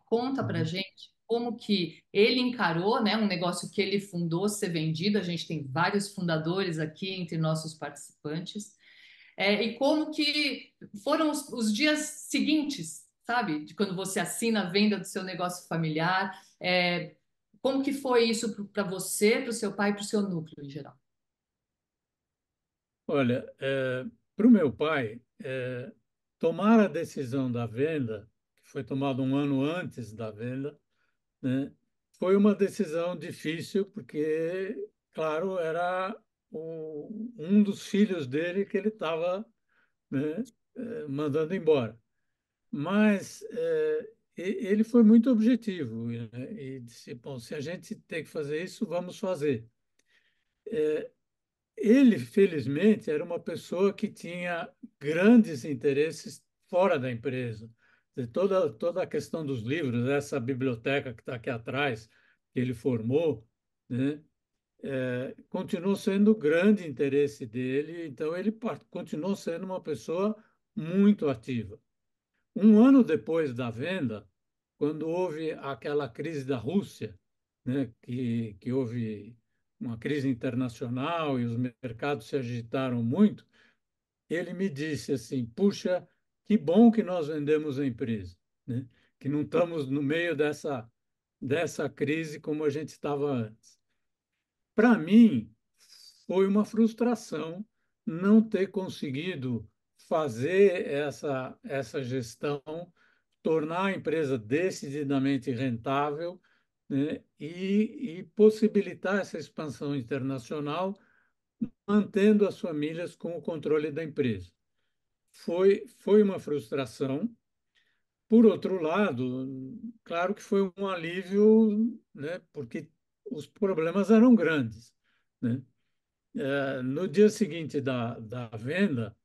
Conta para uhum. gente como que ele encarou, né, um negócio que ele fundou ser vendido. A gente tem vários fundadores aqui entre nossos participantes. E como que foram os dias seguintes, sabe? De quando você assina a venda do seu negócio familiar. Como que foi isso para você, para o seu pai e para o seu núcleo em geral? Olha, para o meu pai, tomar a decisão da venda, que foi tomada um ano antes da venda, né, foi uma decisão difícil, porque, claro, era um dos filhos dele que ele estava, né, mandando embora. Mas ele foi muito objetivo, né, e disse: bom, se a gente tem que fazer isso, vamos fazer. Ele, felizmente, era uma pessoa que tinha grandes interesses fora da empresa. Toda a questão dos livros, essa biblioteca que está aqui atrás, que ele formou, né, continuou sendo o grande interesse dele, então ele continuou sendo uma pessoa muito ativa. Um ano depois da venda, quando houve aquela crise da Rússia, né, que houve uma crise internacional e os mercados se agitaram muito, ele me disse assim: puxa, que bom que nós vendemos a empresa, né, que não estamos no meio dessa crise como a gente estava antes. Para mim, foi uma frustração não ter conseguido fazer essa gestão, tornar a empresa decididamente rentável, né, e possibilitar essa expansão internacional, mantendo as famílias com o controle da empresa. Foi uma frustração. Por outro lado, claro que foi um alívio, né, porque os problemas eram grandes, né? No dia seguinte da venda,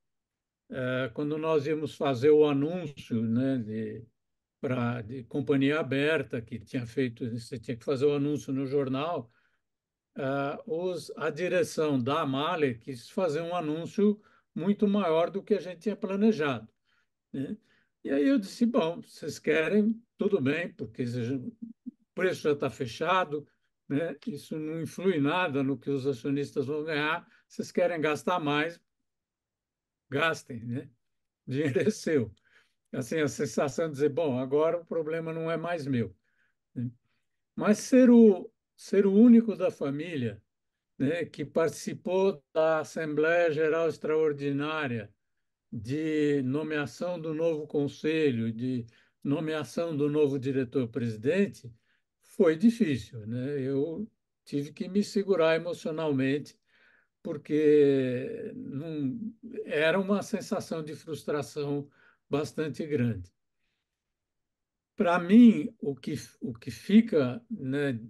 quando nós íamos fazer o anúncio, né, de companhia aberta, que tinha feito, você tinha que fazer o anúncio no jornal, a direção da Amaler quis fazer um anúncio muito maior do que a gente tinha planejado, né? E aí eu disse: bom, vocês querem, tudo bem, porque o preço já está fechado, né? Isso não influi nada no que os acionistas vão ganhar. Vocês querem gastar mais, gastem, né? O dinheiro é seu. Assim, a sensação de dizer: bom, agora o problema não é mais meu, né? Mas ser o único da família, né, que participou da Assembleia Geral Extraordinária, de nomeação do novo conselho, de nomeação do novo diretor-presidente, foi difícil, né? Eu tive que me segurar emocionalmente, porque era uma sensação de frustração bastante grande. Para mim, o que fica, né,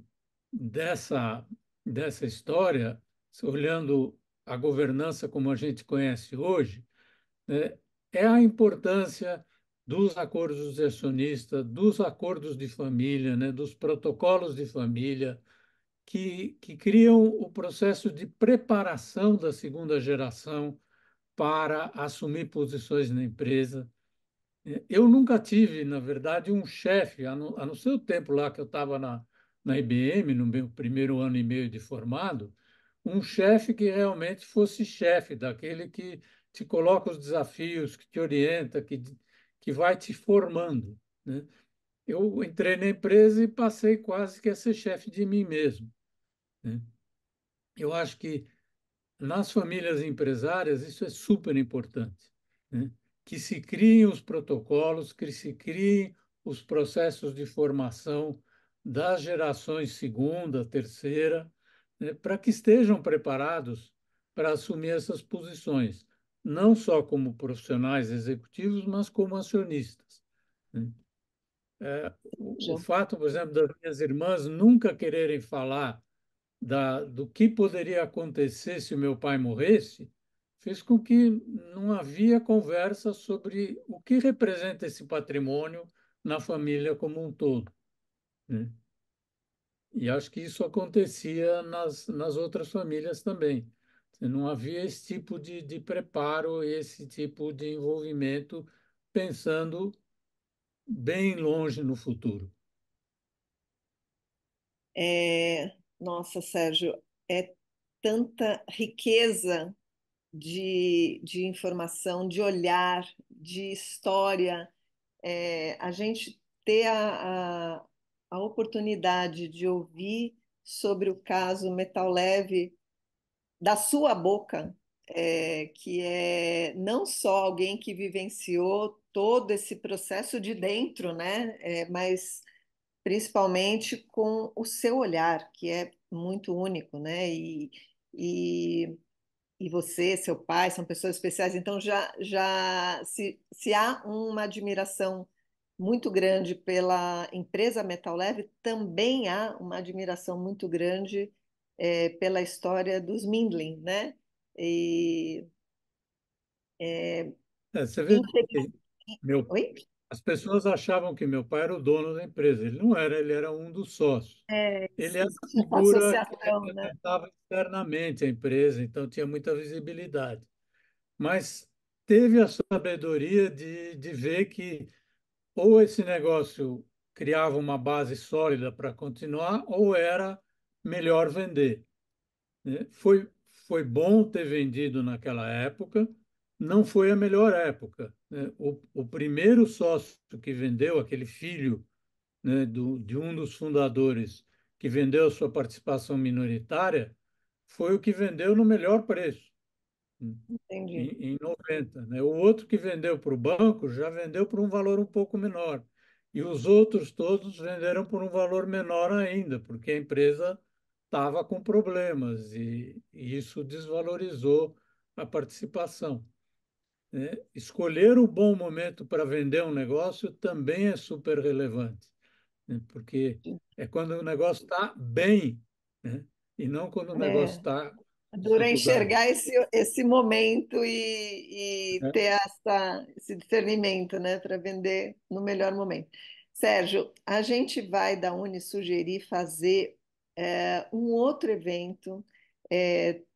dessa, dessa história, olhando a governança como a gente conhece hoje, né, é a importância dos acordos de acionista, dos acordos de família, né, dos protocolos de família, que criam o processo de preparação da segunda geração para assumir posições na empresa. Eu nunca tive, na verdade, um chefe, a não ser o tempo lá que eu estava na IBM, no meu primeiro ano e meio de formado, um chefe que realmente fosse chefe, daquele que te coloca os desafios, que te orienta, que vai te formando, né? eu entrei na empresa e passei quase que a ser chefe de mim mesmo, né? Eu acho que nas famílias empresárias isso é super importante, né? Que se criem os protocolos, que se criem os processos de formação das gerações segunda, terceira, né? Para que estejam preparados para assumir essas posições, não só como profissionais executivos, mas como acionistas, né? O Já. fato, por exemplo, das minhas irmãs nunca quererem falar do que poderia acontecer se o meu pai morresse, fez com que não havia conversa sobre o que representa esse patrimônio na família como um todo, né? E acho que isso acontecia nas outras famílias também. Não havia esse tipo de preparo, esse tipo de envolvimento, pensando bem longe no futuro. Nossa, Sérgio, é tanta riqueza de informação, de olhar, de história. A gente ter a oportunidade de ouvir sobre o caso Metal Leve da sua boca, que é não só alguém que vivenciou todo esse processo de dentro, né? Mas principalmente com o seu olhar, que é muito único, né? E, e você, seu pai, são pessoas especiais, então se há uma admiração muito grande pela empresa Metal Leve, também há uma admiração muito grande pela história dos Mindlin, né? E, Você vê infeliz- que meu, Oi? as pessoas achavam que meu pai era o dono da empresa. Ele não era, ele era um dos sócios. Ele era a Existe essa figura que associação, né? representava externamente a empresa, então tinha muita visibilidade. Mas teve a sabedoria de ver que ou esse negócio criava uma base sólida para continuar, ou era melhor vender, né? Foi bom ter vendido naquela época, não foi a melhor época, né? O primeiro sócio que vendeu, aquele filho, né, de um dos fundadores que vendeu a sua participação minoritária, foi o que vendeu no melhor preço, Entendi. em 90, né? O outro que vendeu para o banco já vendeu por um valor um pouco menor. E os outros todos venderam por um valor menor ainda, porque a empresa estava com problemas e isso desvalorizou a participação, né? Escolher o bom momento para vender um negócio também é super relevante, né? Porque é quando o negócio está bem, né? E não quando o negócio É. está com Dura dificuldade, enxergar esse momento e né? ter esse discernimento, né, para vender no melhor momento. Sérgio, a gente vai da Uni sugerir fazer um outro evento,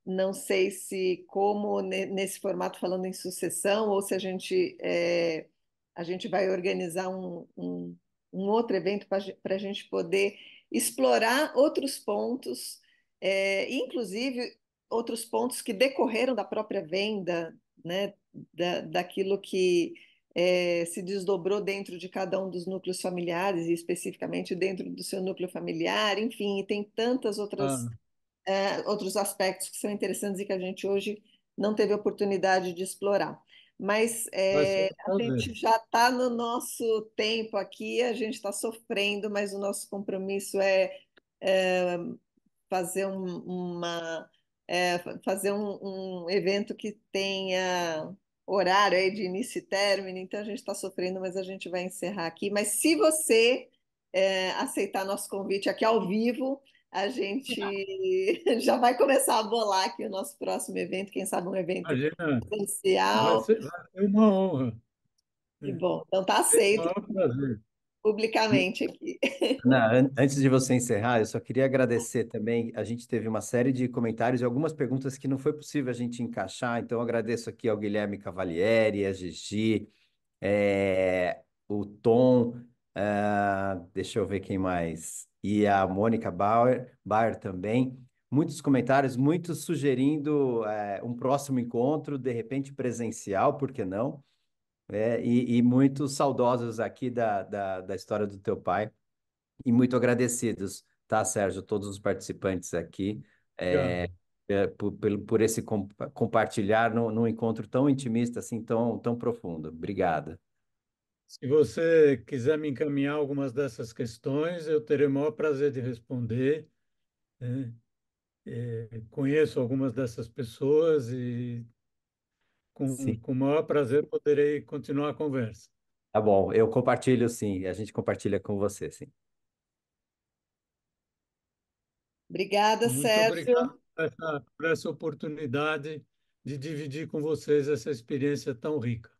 não sei se como nesse formato falando em sucessão ou se a gente vai organizar um outro evento para a gente poder explorar outros pontos, inclusive outros pontos que decorreram da própria venda, né, daquilo que se desdobrou dentro de cada um dos núcleos familiares, e especificamente dentro do seu núcleo familiar, enfim, e tem tantas Ah, outros aspectos que são interessantes e que a gente hoje não teve oportunidade de explorar. Mas vai ser um a prazer. gente já está no nosso tempo aqui, a gente está sofrendo, mas o nosso compromisso é fazer fazer um evento que tenha horário aí de início e término, então a gente está sofrendo, mas a gente vai encerrar aqui. Mas se você aceitar nosso convite aqui ao vivo, a gente já vai começar a bolar aqui o nosso próximo evento, quem sabe um evento Imagina, presencial. vai ser uma honra, E né? bom, então está Tem o aceito maior prazer. publicamente aqui. Ana, antes de você encerrar, eu só queria agradecer também. A gente teve uma série de comentários e algumas perguntas que não foi possível a gente encaixar, então eu agradeço aqui ao Guilherme Cavalieri, a Gigi, o Tom, deixa eu ver quem mais, e a Mônica Bauer também. Muitos comentários, muitos sugerindo um próximo encontro, de repente presencial, por que não? e muito saudosos aqui da história do teu pai. E muito agradecidos, tá, Sérgio, todos os participantes aqui, Obrigado. por esse compartilhar num encontro tão intimista, assim, tão profundo. Obrigado. Se você quiser me encaminhar algumas dessas questões, eu terei o maior prazer de responder, né? Conheço algumas dessas pessoas e Sim, com o maior prazer poderei continuar a conversa. tá bom. Eu compartilho, sim. A gente compartilha com você, sim. Obrigada, Muito obrigado Sérgio. por essa oportunidade de dividir com vocês essa experiência tão rica.